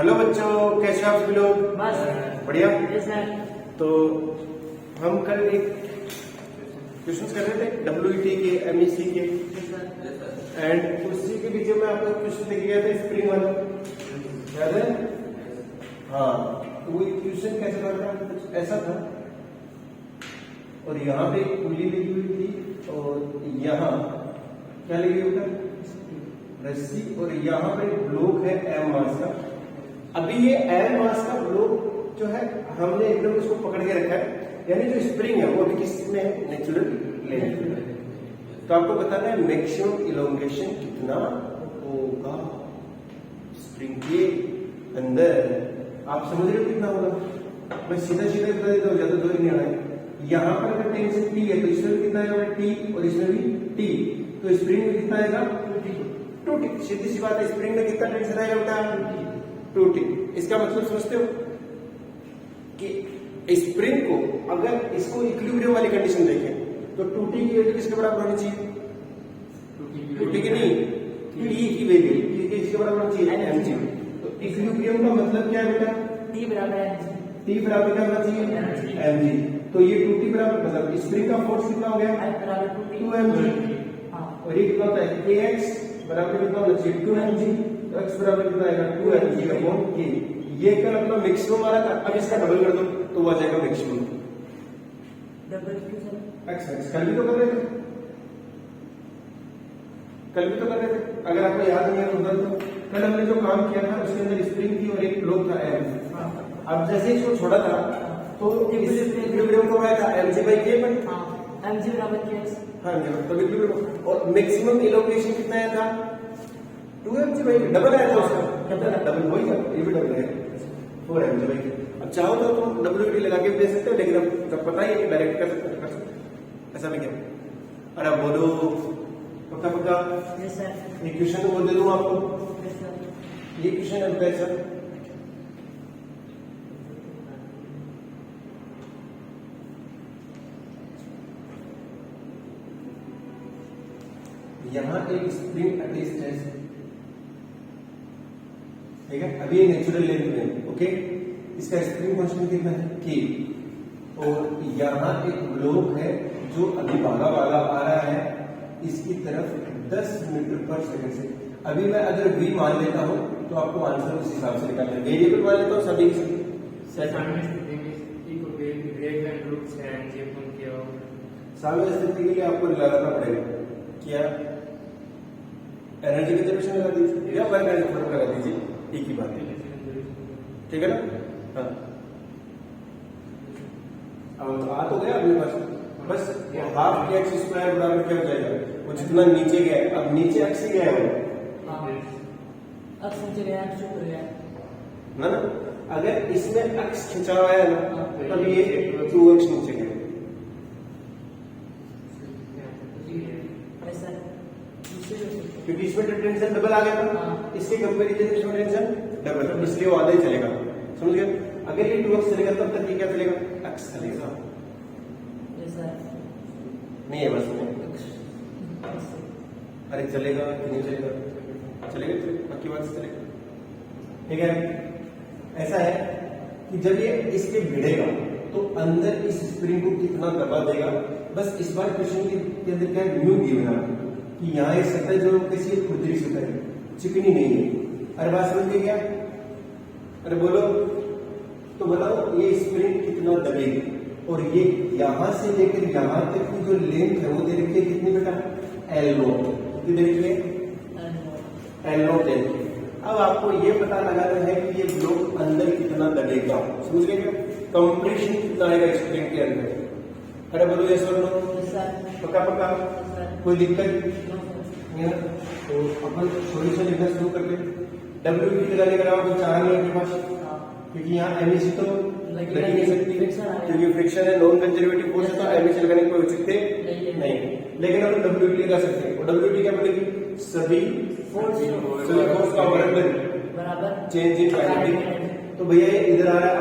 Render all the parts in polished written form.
Hello बच्चों, कैसे हो आप सभी लोग? बस बढ़िया। Yes sir. तो हम कल एक क्वेश्चन कर रहे थे WET के, MEC के, एंड उसी के बीच में आपको क्वेश्चन लेके गया था स्प्रिंग वाला, याद है? हाँ, तो वो क्वेश्चन कैसे था? कुछ ऐसा था, और यहाँ पे एक पुली लगी हुई थी और यहाँ क्या लगी हुई था? रस्सी, और यहाँ पे ब्लॉक है M मास का। अभी ये M मास का ब्लॉक जो है हमने एकदम इसको पकड़ के रखा है, यानी जो स्प्रिंग है वो अभी किस में है? नेचुरल लेंथ में। तो आपको बताना है मैक्सिमम इलोंगेशन कितना होगा स्प्रिंग के अंदर। आप समझ रहे हो कितना होगा? मैं सीधा सीधा बता देता हूँ, ज्यादा दूर नहीं आना है। यहाँ पर अगर टेंशन T है तो इसमें भी कितना आएगा? T, और इसमें भी T, तो स्प्रिंग में कितना आएगा? 2T। सीधी सी बात है, स्प्रिंग में कितना टेंशन आएगा बेटा? 2T। इसका मतलब समझते हो कि स्प्रिंग को अगर इसको इक्विलिब्रियम वाली कंडीशन देखें तो 2T की वैल्यू किसके बराबर होनी चाहिए? 2T की नहीं, T की वैल्यू किसके बराबर होनी चाहिए? mg। तो इक्विलिब्रियम का मतलब क्या है बेटा? T बराबर है T बराबर क्या होना चाहिए? mg। तो ये 2T बराबर मतलब स्प्रिंग का फोर्स कितना हो गया? F बराबर 2mg। और ये कितना होता है? kx बराबर कितना होना चाहिए? 2mg। तो x बराबर कितना आएगा? 2mg upon k। ये कल अपना मैक्सिमम आ रहा था, अब इसका डबल कर दो तो वो आ जाएगा मैक्सिमम। डबल क्यों सर? x कल भी तो कर रहे थे, अगर आपको याद नहीं है तो कल हमने जो काम किया था उसके अंदर स्प्रिंग थी और एक ब्लॉक था M। अब जैसे इसको छोड़ा था तो इक्विलिब्रियम को आया था mg/k पर। mg बराबर kx। हाँ, तो इक्विलिब्रियम और मैक्सिमम इलोकेशन कितना आया था? 2mg/k। डबल आया था उसका, कितना डबल हो गया? ये भी डबल है, 4mg/k। अब चाहो तो तुम WET लगा के भी दे सकते हो, लेकिन अब जब पता ही है कि डायरेक्ट कर सकते हो, ऐसा भी क्या? अरे बोलो पक्का? Yes sir. ये क्वेश्चन तो बोल दे दूं आपको, यस सर। ये क्वेश्चन है बेटा सर। यहाँ एक स्प्रिंग अटैच्ड है, ठीक है? अभी ये नेचुरल लेंथ में, ओके? इसका स्प्रिंग कांस्टेंट कितना है? K। और यहाँ एक ब्लॉक है जो अभी भागा आ रहा है इसकी तरफ 10 मीटर पर सेकंड से। अभी मैं अगर v मान लेता हूं तो आपको आंसर उस हिसाब से निकालना है। वेरिएबल मान लेता हूं सभी सामने स्थिति के लिए आपको लगाना पड़ेगा क्या? एनर्जी कंजर्वेशन लगा दीजिए या वर्क एनर्जी लगा दीजिए, एक ही बात है, ठीक है ना? हाँ, अब आ तो गया अपने पास, बस हाफ एक्स स्क्वायर बराबर क्या हो जाएगा? वो जितना नीचे गया, अब नीचे एक्स ही गया है x नीचे गया, x ऊपर गया ना? अगर इसमें एक्स खिंचा हुआ है ना तब ये 2x नीचे गया। ऐसा क्योंकि इसमें टेंशन डबल आ गया था, इसके कंपैरिजन इसमें टेंशन डबल, इसलिए वो आधा ही चलेगा, समझ गए? अगर ये 2x चलेगा तब तक ये क्या चलेगा? x चलेगा। Yes sir. नहीं है बस में, अरे चलेगा कि नहीं चलेगा? चलेगा, पक्की बात से चलेगा, ठीक है? ऐसा है कि जब ये इसके भिड़ेगा तो अंदर इस स्प्रिंग को कितना दबा देगा। बस इस बार क्वेश्चन के अंदर क्या न्यू गिवन है कि यहाँ एक सतह जो किसी खुरदरी सतह है, चिकनी नहीं है। अरे बात समझ गए क्या? अरे बोलो तो बताओ ये स्प्रिंग कितना दबेगी, और ये यहां से लेकर यहां तक की जो लेंथ है वो दे रखी है कितनी बेटा? L0। कितनी दे रखी है? L0 दे रखी है। अब आपको ये पता लगाना है कि ये ब्लॉक अंदर कितना दबेगा, समझ गए क्या? कंप्रेशन कितना आएगा स्प्रिंग के अंदर? अरे बोलो यस और नो? Yes sir. पक्का? कोई दिक्कत नहीं है? तो अपन सॉल्यूशन लिखना शुरू करते हैं। WET लगाने का आपको चाह नहीं है आपके पास, क्योंकि यहाँ MEC तो लगी नहीं सकती, क्योंकि फ्रिक्शन है, नॉन कंजर्वेटिव फोर्स है, तो MEC लगाने की कोई औचित्य नहीं। लेकिन हम WET लगा सकते हैं, और WET क्या बनेगी? सभी फोर्स का वर्ग बराबर चेंज इन काइनेटिक। तो भैया ये इधर आ रहा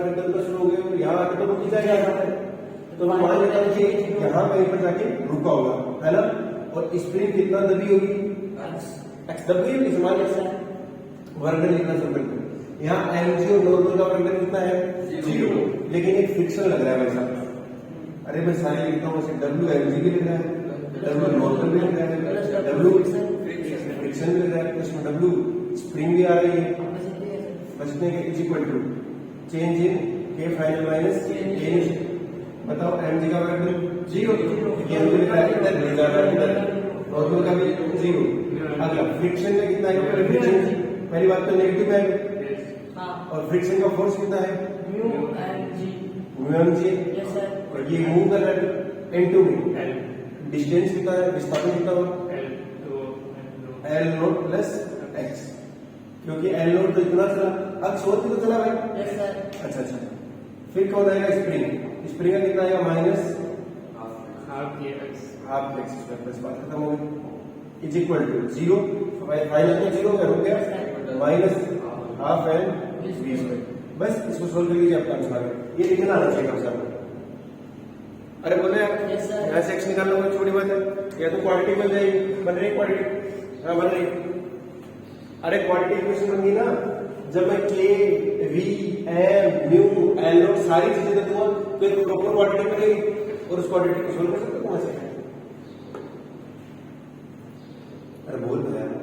फिर तो शुरू हो गया, यहाँ आके तो रुक ही जाएगा, तो मान लेता हूँ कि यहाँ कहीं पर जाके रुका होगा, है ना? और स्प्रिंग कितना दबी होगी? एक्स दबी होगी, मान लेते हैं वर्कडन लिखना शुरू करते हैं। यहाँ mg और नॉर्मल का वर्कडन कितना है 0, लेकिन एक फ्रिक्शन लग रहा है भाई साहब। अरे मैं सारे लिखता हूँ, WMG भी लिख रहा है, W नॉर्मल भी लिख रहा है, W फ्रिक्शन भी लिख रहा है, प्लस में W स्प्रिंग भी आ रही है। बचने के is equal to change in K final minus K initial. बताओ mg का वर्कडन 0, ये भी लिख रहा है इधर ले जा रहा है इधर, नॉर्मल का भी 0। अगला फ्रिक्शन में कितना है, फ्रिक्शन पहली बात तो नेगेटिव है, और फ्रिक्शन का फोर्स कितना है μmg, और ये मूव कर रहा है n2 में, डिस्टेंस कितना है, विस्थापन कितना होगा L नोट प्लस x, क्योंकि L नोट तो इतना चला, अक्ष और भी तो चला भाई। अच्छा अच्छा, फिर कौन आएगा स्प्रिंग, स्प्रिंग का कितना आएगा minus half x square, plus बात खत्म हो गई, इज इक्वल टू 0, फाइनल में 0 हो गया minus half L V square. बस इसको सोल्व कर लीजिए, आपका आंसर आ गया। ये लिखना आना चाहिए आपको। अरे बोले यार यहाँ से एक्स निकाल लो, छोटी बात है, या तो क्वांटिटी बन जाएगी, बन रही क्वांटिटी, हाँ बन रही। अरे क्वांटिटी इक्वेशन बन गई ना, जब मैं K V M mu L note सारी चीजें दे दूंगा तो एक प्रॉपर क्वांटिटी बनेगी, और उस क्वांटिटी को सोल्व कर सकते हो। अरे बोल दो यार,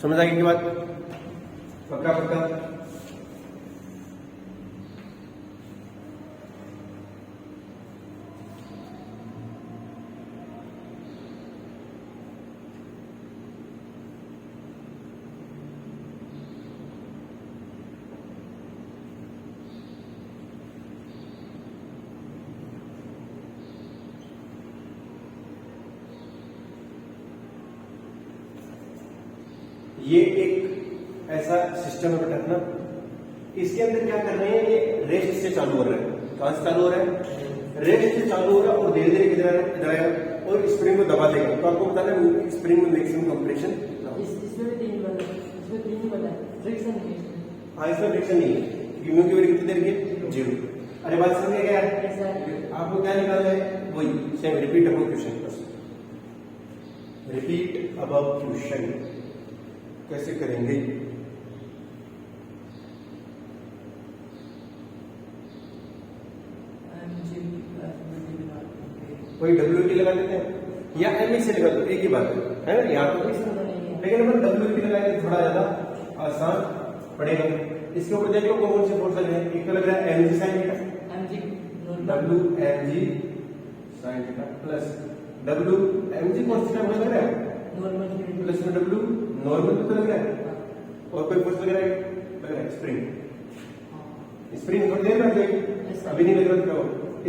समझ आ गई की बात, पक्का पक्का। ये एक ऐसा सिस्टम है बेटा ना, इसके अंदर क्या कर रहे हैं, ये रेस्ट से चालू हो रहा है। कहां से चालू हो रहा है, रेस्ट से चालू हो रहा है, और धीरे धीरे किधर आएगा और स्प्रिंग को दबा देगा। तो आपको बताना है स्प्रिंग में मैक्सिमम कंप्रेशन, इसमें भी 3 बना है, इसमें 3 बना है, फ्रिक्शन नहीं है। हाँ इसमें फ्रिक्शन नहीं है, क्योंकि की वैल्यू कितनी देर की 0। अरे बात समझ गया क्या, आपको क्या निकालना है, वही सेम रिपीट अबव क्वेश्चन, बस रिपीट अबव क्वेश्चन कैसे करेंगे। कोई WT लगा देते हैं या ME से लगा दो, एक ही बात है ना, यहाँ तो लेकिन अपन WT लगाएंगे थोड़ा ज्यादा आसान पड़ेगा। इसके ऊपर देख लो कौन से फोर्स लग रहे हैं, एक तो लग रहा है mg sin theta, WMG sin theta plus WMG cos theta लग रहा है, प्लस में W नॉर्मल तो लग रहा है, और कोई फोर्स लग रहा है स्प्रिंग, स्प्रिंग थोड़ी देर लग जाएगी, अभी नहीं लग रहा तो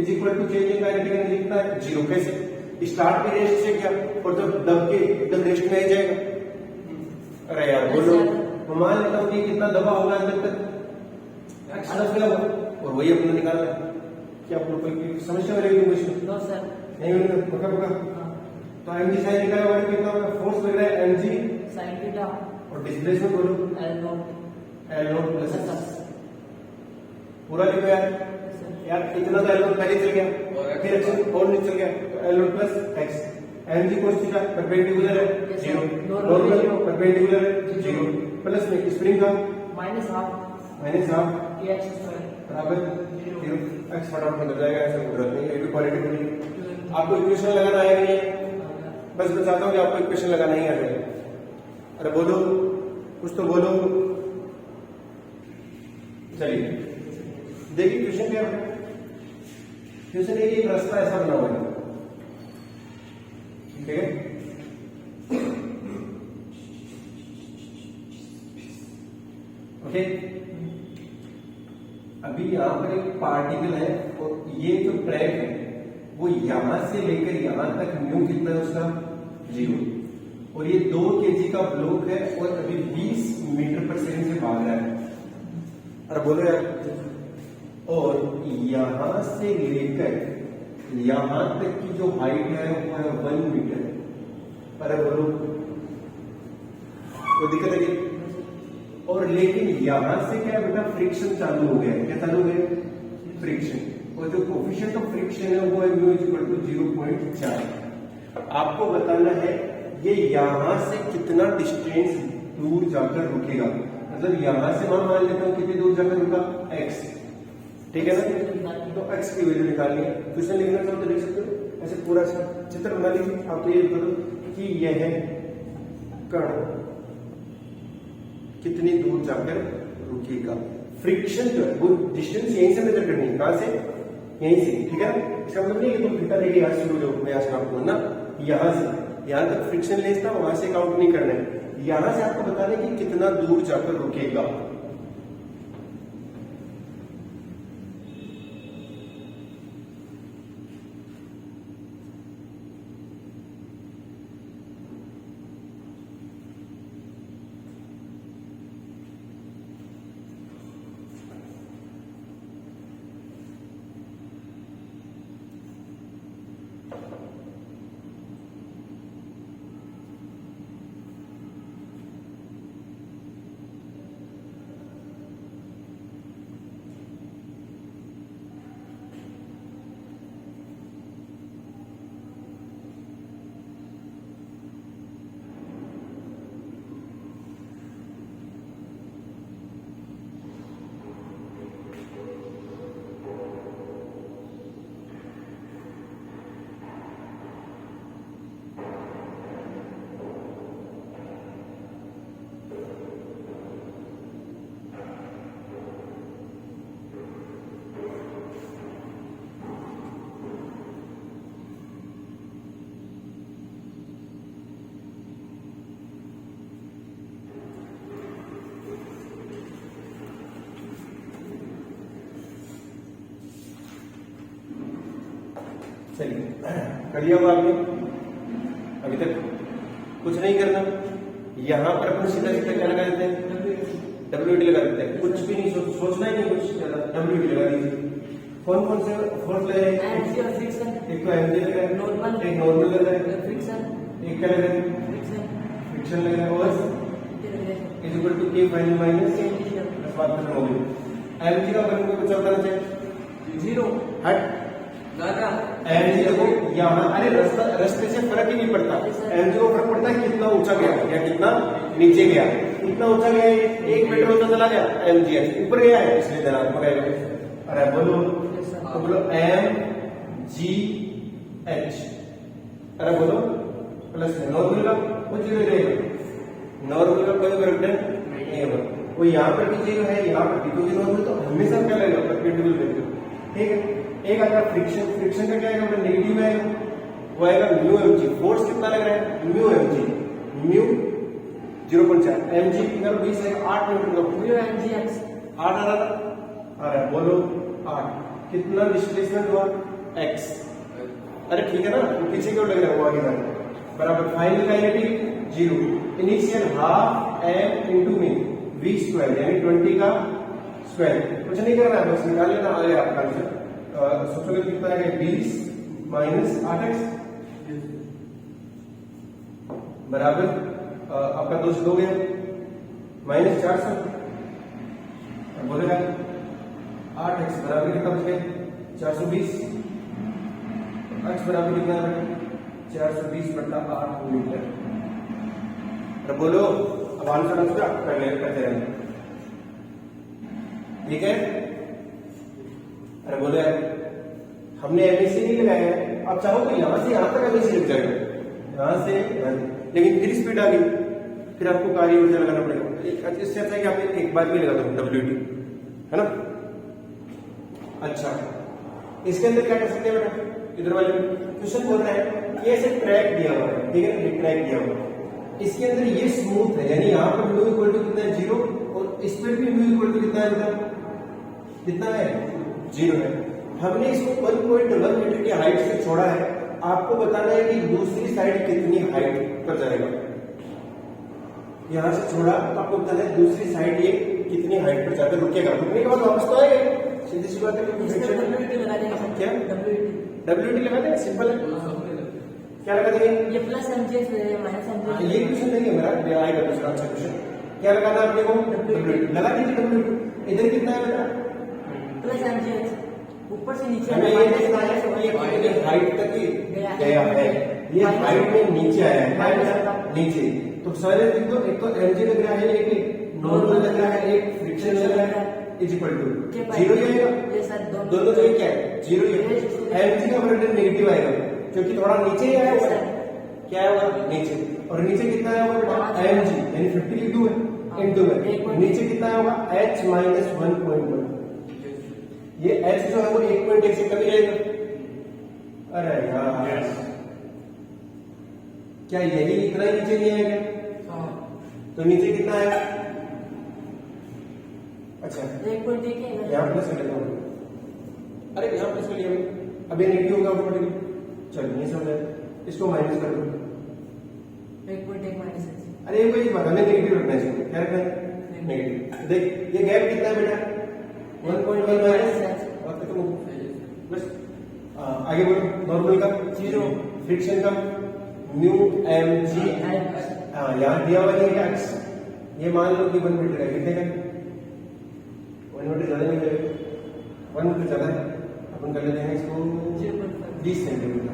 is equal to change in kinetic energy कितना है 0। कैसे, स्टार्ट भी रेस्ट से किया और जब दब के एकदम रेस्ट में आ जाएगा। अरे यार बोलो, मान लेता हूँ कि कितना दबा होगा अंदर तक एक्शन लगा, और वही अपना निकाल रहा है। क्या आप लोग कोई समस्या वाली क्वेश्चन नहीं होगा, पक्का पक्का। तो mg sin थीटा का वैल्यू कितना होगा, फोर्स लग रहा है mg sin थीटा, और डिस्प्लेसमेंट बोलो L नॉट प्लस पूरा लिखो यार इतना तो L नॉट पहले चल गया, फिर एक्शन और नीचे चल गया, तो L not plus x, mg cos theta perpendicular है 0, नॉर्मल परपेंडिकुलर है 0, प्लस में स्प्रिंग का माइनस हाफ kx स्क्वायर बराबर 0, x फटाफट निकल जाएगा, ऐसा जरूरत नहीं है, ये भी क्वालिटी बनेगी। आपको इक्वेशन लगाना आएगा नहीं है, बस मैं चाहता हूँ कि आपको इक्वेशन लगाना ही आ जाए। अरे बोलो, कुछ तो बोलो। चलिए देखिए क्वेश्चन क्या है, क्वेश्चन एक रास्ता ऐसा बना हुआ है, ठीक है। ओके, अभी यहां पर एक पार्टिकल है, और ये जो ट्रैक है वो यहां से लेकर यहां तक म्यू कितना है उसका 0, और ये 2 kg का ब्लॉक है, और अभी 20 मीटर पर सेकंड से भाग रहा है। अरे बोलो यार, और यहां से लेकर यहां तक की जो हाइट है वो है 1 मीटर। अरे बोलो, कोई दिक्कत है क्या? और लेकिन यहां से क्या बेटा फ्रिक्शन चालू हो गया, क्या चालू हो गया, फ्रिक्शन। और जो कोफिशिएंट ऑफ फ्रिक्शन है वो है म्यू इक्वल टू 0.4। आपको बताना है ये यहां से कितना डिस्टेंस दूर जाकर रुकेगा, मतलब यहां से वहां मान लेता हूं कितनी दूर जाकर रुका x, ठीक है ना। तो x की वैल्यू निकालनी है, क्वेश्चन लिखना चाहो तो लिख सकते हो, ऐसे पूरा सा चित्र बना लीजिए। आप तो ये करो कि यह कण कितनी दूर जाकर रुकेगा, फ्रिक्शन जो है वो डिस्टेंस यहीं से मेजर करनी है, कहां से, यहीं से, ठीक है ना। इसका मतलब नहीं है कि तुम थीटा लेके यहां शुरू जो मैं आज आपको ना यहां से यहां तक फ्रिक्शन लेस था, वहां से काउंट नहीं करना है, यहां से आपको बताना है कि कितना दूर जाकर रुकेगा। चलिए कर लिया होगा आपने, अभी तक कुछ नहीं करना। यहां पर अपन सीधा सीधा क्या लगा देते हैं, WT लगा देते हैं, कुछ भी नहीं सोचना ही नहीं कुछ ज्यादा, WT लगा दीजिए। कौन कौन से फोर्स ले रहे हैं, एमजी और फ्रिक्शन, एक तो एमजी लगा है, नॉर्मल, एक नॉर्मल लगा है, फ्रिक्शन, एक क्या लगा है, फ्रिक्शन लगा है, और इज इक्वल टू के फाइनल माइनस, बस बात खत्म हो गई। एमजी का वैल्यू को कुछ बताना चाहिए, 0 हट दादा एमजी देखो यहाँ, अरे रास्ते से फर्क ही नहीं पड़ता, एमजी को फर्क पड़ता है कितना ऊंचा गया या कितना नीचे गया, कितना ऊंचा गया है 1 मीटर ऊंचा चला गया, एमजी ऊपर गया है इसलिए धनात्मक आएगा। अरे बोलो तो बोलो एम जी एच, अरे बोलो प्लस में नॉर्मल का वो 0 रहेगा, नॉर्मल का कोई वर्क नहीं होगा, वो यहाँ पर भी 0 है, यहाँ पर भी, क्योंकि नॉर्मल तो हमेशा क्या लगेगा परपेंडिकुलर वैल्यू, ठीक है। एक आता फ्रिक्शन, फ्रिक्शन का क्या आएगा, नेगेटिव में वो आएगा म्यू एम जी, फोर्स कितना लग रहा है mu M G, mu 0.4, M G अगर 20 है 8 न्यूटन का, म्यू एम जी एक्स 8 आ रहा था, अरे बोलो 8, कितना डिस्प्लेसमेंट हुआ x, अरे ठीक है ना, तो पीछे क्यों लग रहा है वो आगे जाना, बराबर final kinetic 0, initial half m into में v स्क्वायर यानी 20 का स्क्वायर, कुछ नहीं करना है, बस निकाल लेना, आ गया आपका आंसर। सबसे कितना है 20 माइनस 8x बराबर आपका 200 हो गया माइनस 400, बोलेगा 8x बराबर कितना बच गया 420, x बराबर कितना है 420 बटा 8 मीटर। अरे बोलो अब आंसर उसका करते रहना, ठीक है। अरे बोले हमने एमएससी नहीं लगाया है, आप चाहो तो यहां से यहां तक एमएससी लग जाएगा, यहां से लेकिन फिर स्पीड आ गई, फिर आपको कार्य ऊर्जा लगाना पड़ेगा, इससे अच्छा है कि आप एक बार भी लगा दो WT, है ना। अच्छा इसके अंदर क्या कर सकते हैं बेटा, इधर वाले क्वेश्चन बोल रहा है कि ऐसे ट्रैक दिया हुआ है, ठीक है ना, ट्रैक दिया हुआ है, इसके अंदर ये स्मूथ है, यानी यहाँ पर म्यू इक्वल टू कितना है 0, और स्पीड भी म्यू इक्वल टू कितना है बेटा, कितना है 0 है। हमने इसको 1.1 मीटर की हाइट से छोड़ा है, आपको बताना है कि दूसरी साइड कितनी हाइट पर जाएगा, यहां से छोड़ा तो आपको बताना है दूसरी साइड ये कितनी हाइट पर जाकर रुकेगा, रुकने के बाद वापस तो आएगा, सीधी सी बात है। WT लगा देंगे, क्या WT लगा देंगे, सिंपल है, क्या लगा देंगे, ये प्लस एमजी माइनस एमजी, ये क्वेश्चन नहीं है मेरा, आएगा दूसरा अच्छा क्वेश्चन, क्या लगाना है आपने को WT लगा दीजिए, WT इधर कितना है बेटा प्लस एमजी एक्स, ऊपर से नीचे हमें ये देखना है कि ये कितनी हाइट तक ही गया है। ये हाइट में नीचे आया है, नीचे। तो सारे लिख दो, एक तो mg लग रहा है, एक नॉर्मल लग रहा है, एक फ्रिक्शन लग रहा है, इज इक्वल टू 0 ही आएगा। दोनों तो क्या है, 0 ही है। mg का प्रोडक्ट नेगेटिव आएगा क्योंकि थोड़ा नीचे ही आया हुआ है। क्या होगा, नीचे। और नीचे कितना आया होगा बेटा, mg यानी 50 लिख दूं इनटू में, नीचे कितना आया होगा, h माइनस 1.1। ये h जो है वो 1.1 से कम ही रहेगा। अरे यार, क्या यही इतना ही नीचे नहीं आएगा? तो नीचे कितना आएगा? अच्छा, यहाँ प्लस कर लेता हूँ। अरे यहाँ प्लस कर लिया मैंने, अब ये नेगेटिव होगा ऑटोमेटिकली। चलो नहीं समझा, इसको माइनस कर दो। 1.1 माइनस। अरे ये कोई बात हमें नेगेटिव रखना है, क्या रखना है, नेगेटिव। देख ये गैप कितना है बेटा, 1.1 माइनस, और खत्म हो बस। आगे बढ़ो, नॉर्मल का 0, फ्रिक्शन का म्यू एम जी। यहाँ दिया हुआ नहीं है x, ये मान लो कि 1 मीटर है, कितने का, 1 मीटर ज्यादा नहीं है, 1 मीटर ज्यादा है, अपन कर लेते हैं इसको 20 सेंटीमीटर,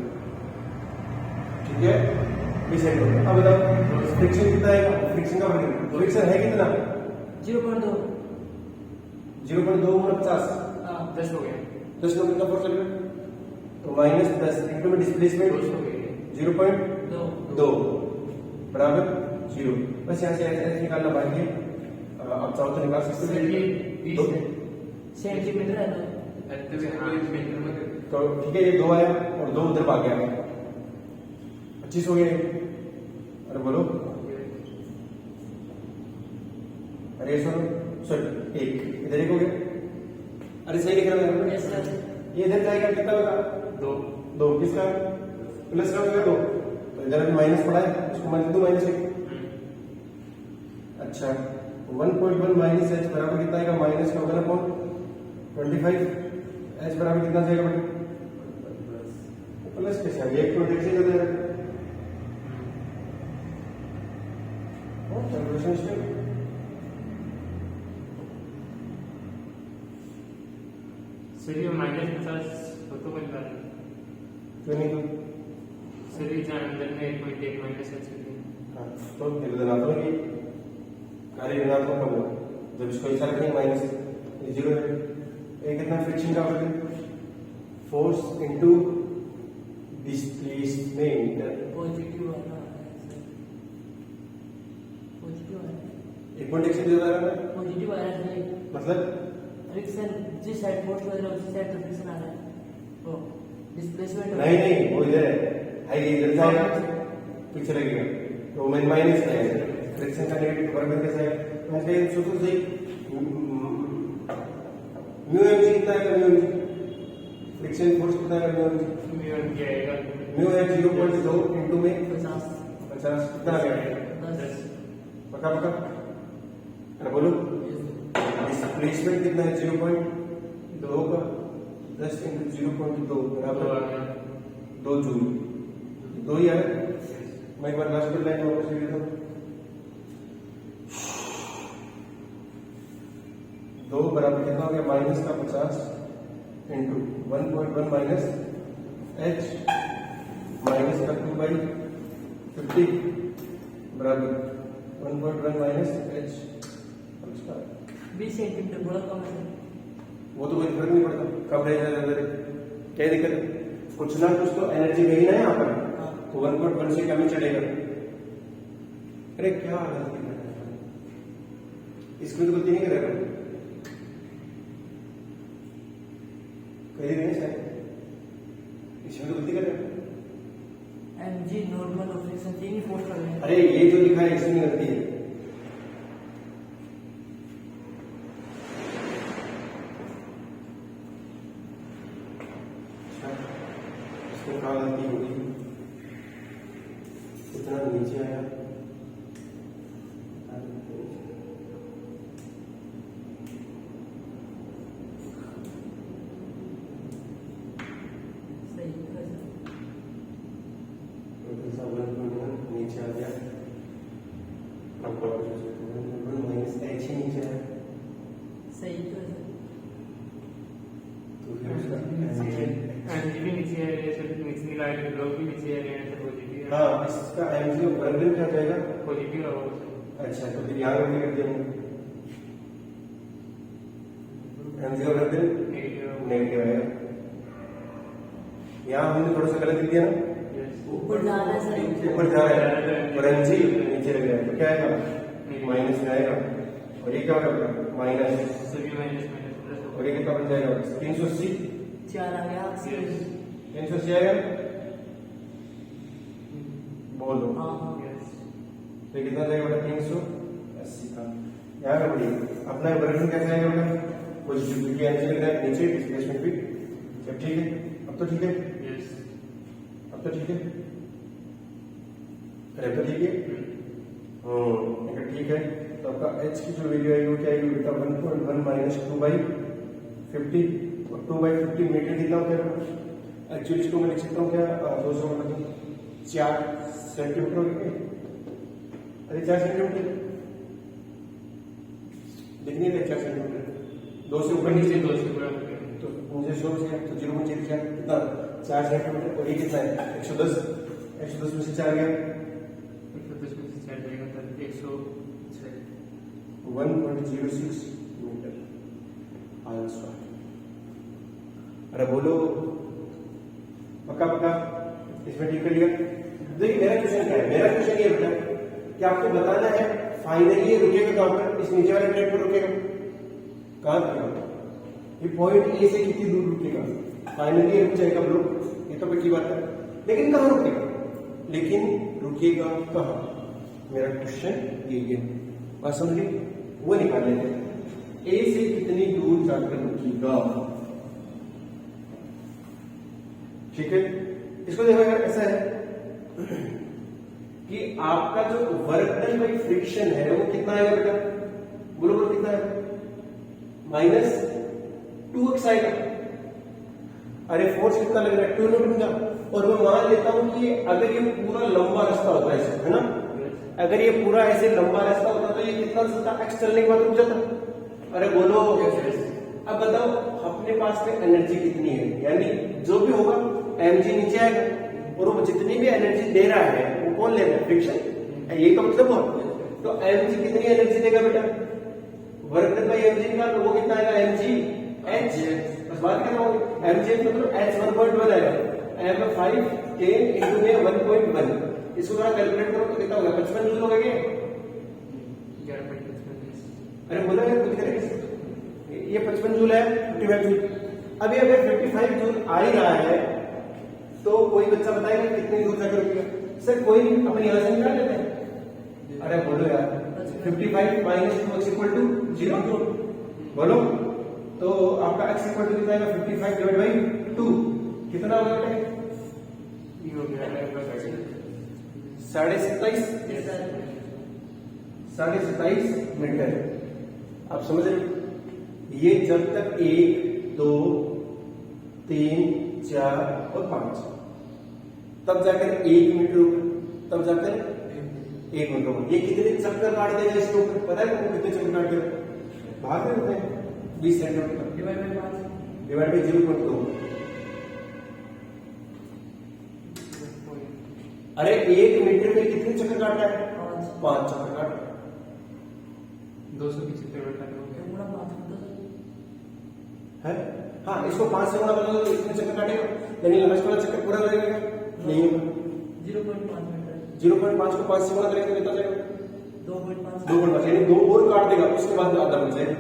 ठीक है, 20 सेंटीमीटर। अब बताओ फ्रिक्शन कितना है, फ्रिक्शन का फ्रिक्शन है कितना, 0.2 0.2 50, 10 हो गया, 10 में कितना फोर्स लगेगा, तो माइनस 10 इंटू में डिस्प्लेसमेंट 0.2 बराबर 0। बस यहाँ से ऐसे निकालना बाकी है, अब चाहो तो निकाल सकते हो। सेंटीमीटर है तो ठीक है, ये 2 आया और 2 उधर भाग गया, 25 हो गए। अरे बोलो, अरे सॉरी 1 इधर 1 हो गया। अरे सही लिख रहा है, ये इधर जाएगा कितना होगा, 2 किसका प्लस का होगा 2, तो इधर अभी माइनस पड़ा है, उसको मान दो -1। अच्छा, 1.1 माइनस h बराबर कितना आएगा, माइनस का होगा ना 25, h बराबर कितना जाएगा बेटा, प्लस कैसे आएगा, 1.1 से ज्यादा है। कैलकुलेशन स्टेप सर ये -50 तो कोई बात नहीं, क्यों नहीं, तो सर ये अंदर में 1.1 माइनस h है। हाँ, तो ऋणात्मक ही कार्य ऋणात्मक का होगा, जब इसको ऐसा रखेंगे माइनस 0 है। एक कितना फ्रिक्शन का होगा, फोर्स इनटू डिस्प्लेसमेंट, पॉजिटिव वाला पॉजिटिव वाला 1.1 से ज्यादा है, पॉजिटिव वाला है, मतलब फ्रिक्शन जिस साइड फोर्स लग रहा है उसी साइड फ्रिक्शन आ रहा है, तो डिस्प्लेसमेंट नहीं वो इधर है, इधर जाएगा पीछे लगेगा, तो मैं माइनस का है, फ्रिक्शन का नेगेटिव बराबर कैसे है, मैं कहीं सोचो सही, म्यू एम जी कितना है, mu M G friction force कितना है, म्यू एम जी आएगा म्यू है 0.2 इंटू में 50 कितना आ गया, 10 पक्का पक्का, अरे बोलो डिस्प्लेसमेंट कितना है, 0.2 का 10 इंटू 0.2 बराबर 2 जूल, 2 ही है। मैं एक बार लास्ट पर लाइन वापस लिख देता हूँ, 2 बराबर कितना हो गया, माइनस का 50 इंटू 1.1 माइनस h माइनस का 2/50 बराबर 1.1 माइनस h। 20 सेंटीमीटर बड़ा कम है, वो तो कोई फर्क नहीं पड़ता, कब रह जाए अंदर, क्या दिक्कत है, कुछ ना कुछ तो एनर्जी गई ना यहाँ पर, तो 1.1 से कम ही चलेगा। अरे क्या गलती कर रहा है, इसमें तो गलती नहीं कर रहा, कहीं नहीं शायद, इसमें तो गलती कर रहा है। mg नॉर्मल और फ्रिक्शन तीन ही फोर्स कर रहे हैं। अरे ये जो लिखा है इसमें गलती है, इसको क्या गलती होगी, इतना नीचे आया, सही है, नीचे आ गया, माइनस h ही नीचे आया, सही है, तो फिर उसका लाइट लोग भी नीचे आ रहे हैं तो पॉजिटिव हाँ, इसका एमजी ऑफ वर्क डन क्या हो जाएगा? पॉजिटिव और अच्छा, तो फिर यहाँ पे कर देंगे MG of work done negative negative आएगा। यहाँ हमने थोड़ा सा गलत लिख दिया ना, ऊपर जा रहा है सर, ऊपर जा रहा है और एमजी नीचे लग जाएगा, तो क्या आएगा? माइनस में आएगा। और ये क्या होगा? माइनस, सभी माइनस माइनस प्लस और ये कितना बन जाएगा? 380 4 आ गया। 380 आएगा। बोलो हाँ हाँ यस तो कितना जाएगा बेटा? 380 का। यहाँ पे बढ़िए अपना वर्जन कैसा आएगा बेटा? पॉजिटिव, क्योंकि एनर्जी लग रहा है नीचे, डिस्प्लेसमेंट भी सब ठीक है। अब तो ठीक है, यस अब तो ठीक है, अरे तो ठीक है। अगर ठीक है तो आपका h की जो वैल्यू आएगी वो क्या आएगी बेटा? 1.1 माइनस 2/50 और 2/50 मीटर कितना होता है? एक्चुअली इसको मैं लिख सकता हूँ क्या? 200 मतलब 4 सेंटीमीटर हो गए। अरे 4 सेंटीमीटर लिखने दे, 4 सेंटीमीटर 2 से ऊपर नीचे 2 से पूरा तो मुझे 100 से तो 0.4 कितना? 4 सेंटीमीटर। और ये कितना है? 110। 110 में से 4 गया 110 में से 4 जाएगा तो 106 1.06 मीटर आंसर। अरे बोलो पक्का पक्का इसमें ठीक कर लिया। देखिए मेरा क्वेश्चन क्या है? मेरा क्वेश्चन ये बेटा कि आपको बताना है फाइनली ये रुकेगा कहां पर? इस नीचे वाले प्लेट पर रुकेगा। कहां रुकेगा? ये पॉइंट ए से कितनी दूर रुकेगा? फाइनली ये रुक जाएगा ब्रो, ये तो पक्की बात है। लेकिन कहां रुकेगा? लेकिन रुकेगा कहां? मेरा क्वेश्चन ये है, बात समझ गए? वो निकाल लेते हैं। ए से कितनी दूर जाकर रुकेगा? ठीक है, इसको देखो यार ऐसा है कि आपका जो वर्क डन बाई फ्रिक्शन है वो कितना आएगा बेटा? बोलो बोलो कितना है? -2x आएगा। अरे फोर्स कितना लग रहा है? 2 न्यूटन का। और मैं मान लेता हूं कि अगर ये पूरा लंबा रास्ता होता है ऐसे, है ना? अगर ये पूरा ऐसे लंबा रास्ता होता तो ये कितना चलता? x चलने के बाद रुक जाता। अरे बोलो अब बताओ अपने पास में एनर्जी कितनी है? यानी जो भी होगा mg नीचे आएगा और वो जितनी भी एनर्जी दे रहा है वो कौन ले रहा है? फ्रिक्शन। ये का मतलब हुआ। तो mg कितनी एनर्जी देगा बेटा? वर्क डन बाय mg निकाल, वो कितना आएगा? mg h। बस बात कर रहा हूं, mg मतलब h 1.1 आएगा। m 5 10 into में 1.1, इसको थोड़ा कैलकुलेट करो तो कितना होगा? 55 जूल होगा क्या? 11.55। अरे बोलो यार कुछ करें, ये 55 जूल है, 55 जूल। अभी अगर 55 जूल आ ही रहा है तो कोई बच्चा बताएगा कितनी दूर जाकर रुकेगा? सर कोई अपन यहां से निकाल लेते हैं। अरे बोलो यार 55 माइनस 2 इक्वल टू 0। बोलो तो आपका x इक्वल टू कितना आएगा? 55 डिवाइड बाई 2 कितना होगा बेटा? ये हो गया लगभग 27.5 मीटर। आप समझ रहे? ये जब तक 1 2 3 4 और 5 तब जाकर 1 मीटर होगा, तब जाकर 1 मीटर होगा। ये कितने चक्कर काट देगा इसके ऊपर? पता है तुमको कितने चक्कर काट देगा? भाग रहे होते हैं 20 centimetre divide by 5 divide by 0.2। अरे 1 मीटर में कितने चक्कर काटता है? 5 चक्कर काट 275 बैठा पूरा 5 है। हाँ इसको 5 से गुणा करोगे तो इतने चक्कर काटेगा, यानी लास्ट वाला चक्कर पूरा करेगा नहीं होगा। 0.5 मीटर 0.5 को 5 से गुणा करेंगे तो कितना जाएगा? 2.5 2.5, यानी 2 और काट देगा, उसके बाद आधा बच जाएगा।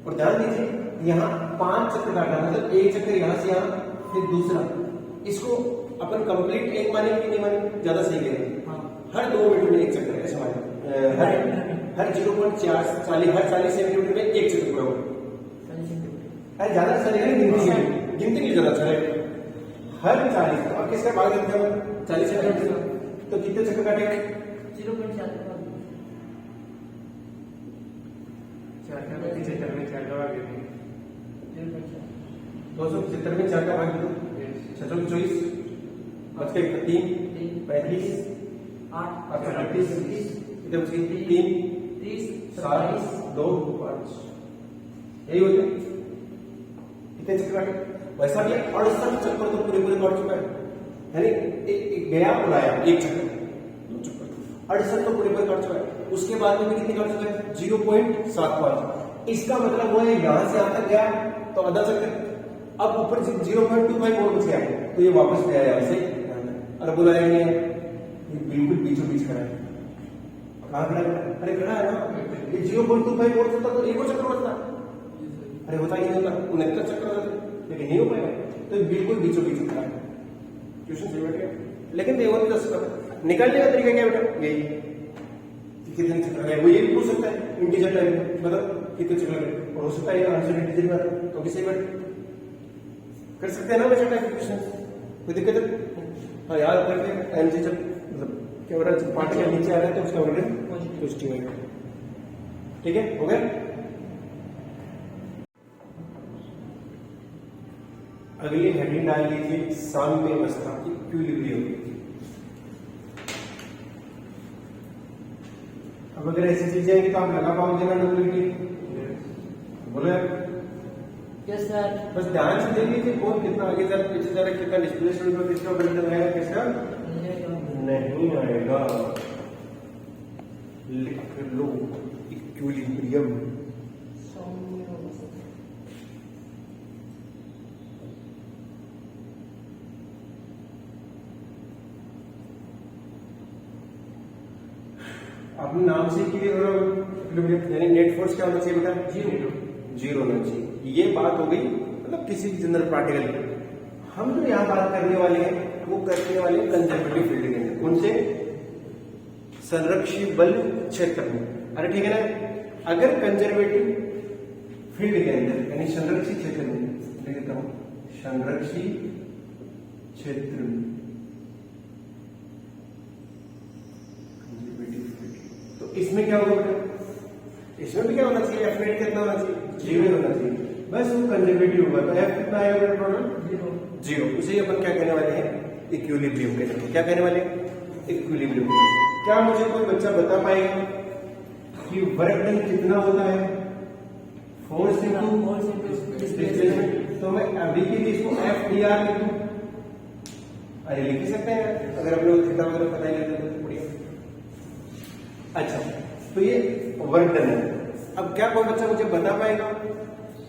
और ध्यान दीजिए यहाँ 5 चक्कर काटना, मतलब एक चक्कर यहाँ से यहाँ, फिर दूसरा। इसको अपन कंप्लीट एक माने कि नहीं माने? ज्यादा सही है। हाँ हर 2 मीटर में एक चक्कर ऐसे माने, हर 0.40 हर 40 सेंटीमीटर में एक चक्कर पूरा होगा। अरे ज्यादा चलेगा गिनती की जरूरत है। हर 40 और किसका भाग देते हैं? 40 सेंटीमीटर तो कितने चक्कर काटेगा? 0.4 75 में 4 का भाग देंगे 275 में 4 का भाग दो, 624 बच गए 3 35 8 38 इधर बच गई 3 30 7 2 5 यही होते कितने चक्कर काटे? वैसा भी 68 चक्कर तो पूरे पूरे काट चुका है। यानी एक गया और आया, एक चक्कर, दो चक्कर, 68 तो पूरे पर काट चुका है। उसके बाद में भी कितनी काट चुका है? 0.75। इसका मतलब वो है यहां से यहां तक गया तो आधा चक्कर, अब ऊपर से 0.25 और बच गया तो ये वापस ले आया ऐसे। अरे बोला ये बिल्कुल बीचों बीच खड़ा है। कहां खड़ा है? अरे खड़ा है ना, ये 0.25 और होता तो एक और चक्कर बचता। अरे होता ही नहीं होता, 69 चक्कर होते, लेकिन नहीं हो पाएगा, तो बिल्कुल बीचों बीच खड़ा है। ट्यूशन सही बैठ गया, लेकिन देखो तो दस निकालने का तरीका क्या बेटा? यही कितने चक्कर है वो ये भी पूछ सकता है इंटीजर टाइप में, मतलब कितने चक्कर है, और हो सकता है आंसर इंटीजर में आता तो भी सही बैठ कर सकते हैं ना बच्चा कैलकुलेशन, कोई दिक्कत है? हाँ याद करके एनजी जब मतलब क्या हो रहा है, पार्ट के नीचे आ रहा है तो उसका वर्णन पॉजिटिव है। ठीक है, हो गया। अगली हेडिंग डाल लीजिए साम्य अवस्था, इक्विलिब्रियम। अब अगर ऐसी चीजें हैं कि तो आप लगा पाओगे ना डब्ल्यूटी? बोलो यार। Yes sir. बस ध्यान से देख लीजिए कौन कितना आगे जा रहा है, पीछे जा रहा है, कितना डिस्प्लेसमेंट में, किसका बंधन आएगा, किसका नहीं आएगा। लिख लो इक्विलिब्रियम। अपने नाम से क्लियर हो रहा है, यानी नेट फोर्स क्या होना चाहिए बेटा? जीरो होना चाहिए। ये बात हो गई मतलब किसी भी जनरल पार्टिकल की। हम जो यहाँ बात करने वाले हैं वो करने वाले हैं कंजर्वेटिव फील्ड के अंदर, उनसे संरक्षित बल क्षेत्र में। अरे ठीक है ना, अगर कंजर्वेटिव फील्ड के अंदर यानी संरक्षित क्षेत्र में, लिख देता हूं संरक्षित क्षेत्र में, तो इसमें क्या होगा बेटा? इसमें भी क्या होना चाहिए? एफ नेट कितना होना चाहिए? 0 होना चाहिए। बस वो कंजर्वेटिव होगा तो एफ कितना आएगा बेटा? टोटल 0। उसे ही अपन क्या कहने वाले हैं? इक्विलिब्रियम कहते हैं। क्या कहने वाले हैं? इक्विलिब्रियम। क्या मुझे कोई बच्चा बता पाएगा कि वर्क डन कितना होता है? Force into displacement. तो मैं अभी के लिए इसको एफ डी आर लिख दूं? अरे लिख ही सकते हैं अगर अपने को थीटा वगैरह पता ही नहीं तो बढ़िया। अच्छा, तो ये वर्क डन है। अब क्या कोई बच्चा मुझे बता पाएगा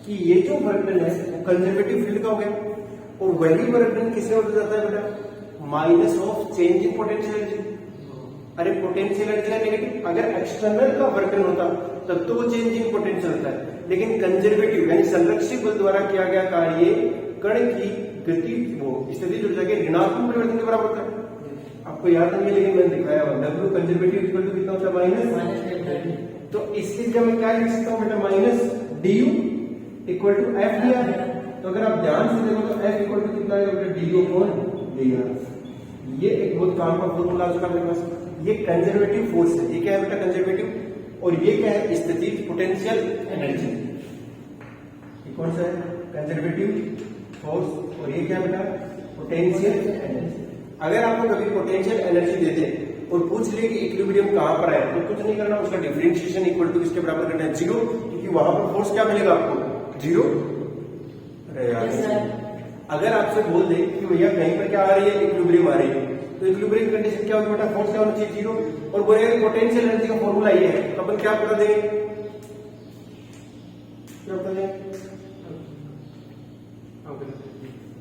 कि ये जो वर्क डन है वो कंजर्वेटिव फील्ड का हो गया, और वही वर्क डन किससे हो जाता है बेटा? Minus of change in potential energy. अरे पोटेंशियल एनर्जी का नेगेटिव, अगर एक्सटर्नल का वर्क डन होता तब तो वो चेंज इन पोटेंशियल होता है, लेकिन कंजर्वेटिव यानी संरक्षित बल द्वारा किया गया कार्य कण की गति वो स्थिति जुड़ जाके ऋणात्मक परिवर्तन के बराबर होता है। आपको याद नहीं है लेकिन मैंने दिखाया हुआ डब्ल्यू कंजर्वेटिव इक्वल टू कितना होता है? माइनस। तो इसकी जगह मैं क्या लिख सकता हूं बेटा? Minus D U equal to F D R. तो अगर आप ध्यान से देखो तो एफ इक्वल टू कितना है बेटा? D you upon D are. ये एक बहुत काम का फॉर्मूला आ चुका मेरे पास। ये कंजर्वेटिव फोर्स है, ये क्या है बेटा? कंजर्वेटिव। और ये क्या है? स्थितिज पोटेंशियल एनर्जी। ये कौन सा है? Conservative force. और ये क्या बेटा? Potential energy. अगर आपको कभी पोटेंशियल एनर्जी दे दे और पूछ ले कि इक्विलिब्रियम कहां पर है, तो कुछ नहीं करना, उसका डिफरेंशिएशन इक्वल टू किसके बराबर करना है? 0, क्योंकि वहां पर फोर्स क्या मिलेगा आपको? 0। अरे यार, अगर आपसे बोल दे कि भैया कहीं पर क्या आ रही है? इक्विलिब्रियम आ रही है, तो इक्विलिब्रियम कंडीशन क्या होगी बेटा? फोर्स क्या होना चाहिए? 0। और बोलेगा कि पोटेंशियल एनर्जी का फॉर्मूला ये है, तो अपन क्या बता देंगे? क्या बता देंगे?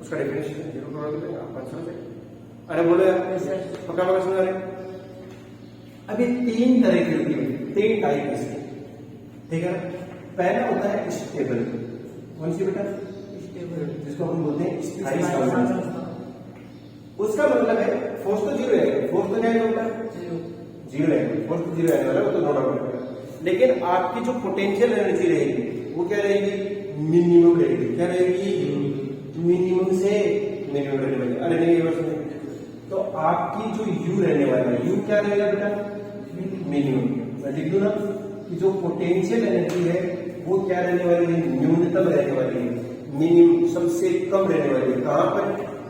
उसका डिफरेंशिएशन 0 करवा देंगे आप आंसर से। अरे बोलो यार, पक्का पक्का समझ रहे? अभी 3 तरह की होती है, 3 टाइप इसके, ठीक है। पहला होता है स्टेबल। कौन सी बेटा? स्टेबल, जिसको हम बोलते हैं स्थायी सामर्थ्य। उसका मतलब है फोर्स तो 0 है, फोर्स तो क्या है बेटा? 0 है, फोर्स तो 0 आने वाला, वो तो नो डाउट। लेकिन आपकी जो पोटेंशियल एनर्जी रहेगी वो क्या रहेगी? मिनिमम रहेगी। क्या रहेगी? मिनिमम से मिनिमम रहने वाली। अरे नहीं, ये बात सुनिए, तो आपकी जो यू रहने वाला है, यू क्या रहेगा बेटा? मिनिमम। मैं लिख दूं ना कि जो पोटेंशियल एनर्जी है वो क्या रहने वाली है? न्यूनतम रहने वाली है, मिनिमम सबसे कम रहने वाली है। कहां पर?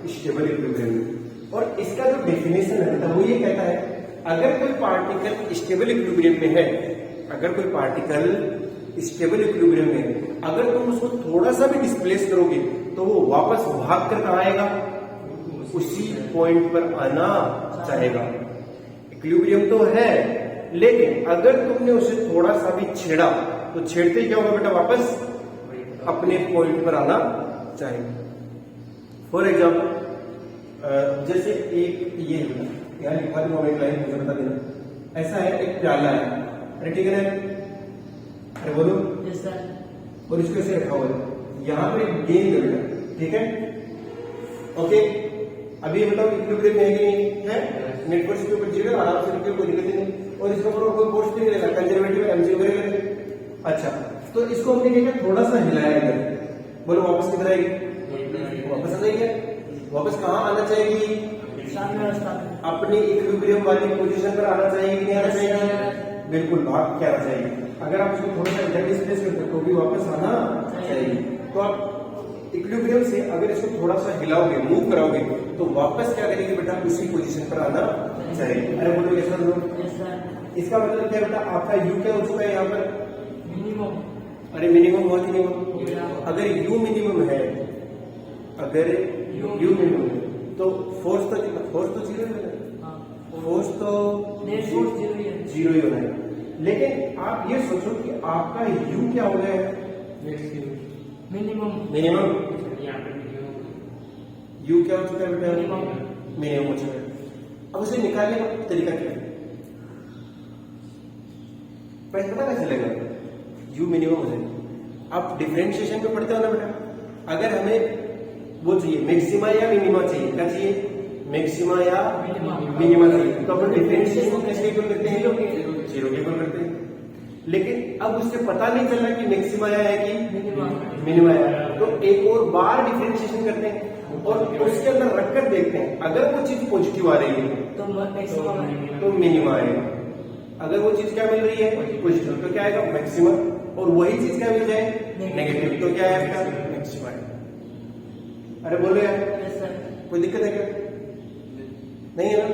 स्टेबल इक्विलिब्रियम में। और इसका जो डेफिनेशन है बेटा वो ये कहता है, अगर कोई पार्टिकल स्टेबल इक्विलिब्रियम में है, अगर कोई पार्टिकल स्टेबल इक्विलिब्रियम में, अगर तुम उसको थोड़ा सा भी डिस्प्लेस करोगे तो वो वापस भाग कर कहां आएगा? उसी पॉइंट पर आना चाहेगा। इक्विलिब्रियम तो है, लेकिन अगर तुमने उसे थोड़ा सा भी छेड़ा तो छेड़ते ही क्या होगा बेटा, वापस अपने पॉइंट पर आना चाहेगा। फॉर एग्जाम्पल जैसे एक ये यहाँ लिखा दूंगा मैं, एक लाइन मुझे बता देना। ऐसा है, एक प्याला है, अरे ठीक है ना, अरे बोलो, यस सर, और इसको ऐसे रखा हुआ है, यहाँ पर एक गेंद है बेटा, ठीक है, ओके। अभी ये बताओ इक्विलिब्रियम है कि नहीं है? नेट फोर्स के ऊपर जीरो, आराम से रखिए, कोई दिक्कत नहीं, और इसके ऊपर कोई फोर्स नहीं मिलेगा, कंजर्वेटिव एमजी करेगा। अच्छा, तो इसको हमने क्या किया, थोड़ा सा हिलाया इधर, बोलो वापस किधर आएगी, वापस आ जाएगी, वापस कहाँ आना चाहिए, सामने रास्ता अपनी इक्विलिब्रियम वाली पोजीशन पर आना चाहिए कि नहीं आना चाहिए, बिल्कुल भाग क्या आना चाहिए। अगर आप इसको थोड़ा सा इधर डिस्प्लेस करते हो तो भी वापस आना चाहिए। तो आप इक्विलिब्रियम से अगर इसको थोड़ा सा हिलाओगे, मूव कराओगे, तो वापस क्या करेंगे बेटा, उसी पोजीशन पर आना चाहिए। अरे बोलो यस सर, यस सर, इसका मतलब क्या बेटा, आपका यू क्या हो चुका है यहाँ पर, मिनिमम, अरे मिनिमम हुआ कि नहीं हुआ? अगर यू मिनिमम है, अगर यू मिनिमम है, तो फोर्स तो जीरो है, फोर्स तो नेट फोर्स जीरो ही है, जीरो ही होना है। लेकिन आप ये सोचो कि आपका यू क्या हो गया है, मिनिमम, मिनिमम, यहाँ पे यू क्या हो चुका है बेटा, मिनिमम, मिनिमम हो चुका है। अब उसे निकालने का तरीका क्या है, पहले पता कैसे चलेगा, यू मिनिमम हो जाएगा। आप डिफरेंशिएशन में पढ़ते हो ना बेटा, अगर हमें वो चाहिए मैक्सिमा या मिनिमा चाहिए, क्या चाहिए, मैक्सिमा या मिनिमा चाहिए, तो अपन डिफरेंशिएशन को कैसे इक्वल करते हैं, जीरो के इक्वल करते हैं। लेकिन अब उससे पता नहीं चल रहा कि मैक्सिमा या है कि मिनिमा है, तो एक और बार डिफरेंशिएशन करते हैं और उसके अंदर रखकर देखते हैं, अगर वो चीज पॉजिटिव आ रही है तो मैक्सिमम है, तो मिनिमा आएगा, अगर वो चीज क्या मिल रही है पॉजिटिव तो क्या आएगा, मैक्सिमा, और वही चीज क्या मिल जाए नेगेटिव तो क्या है आपका, मैक्सिमा है। अरे बोलो यार, यस सर, कोई दिक्कत है क्या, नहीं है ना?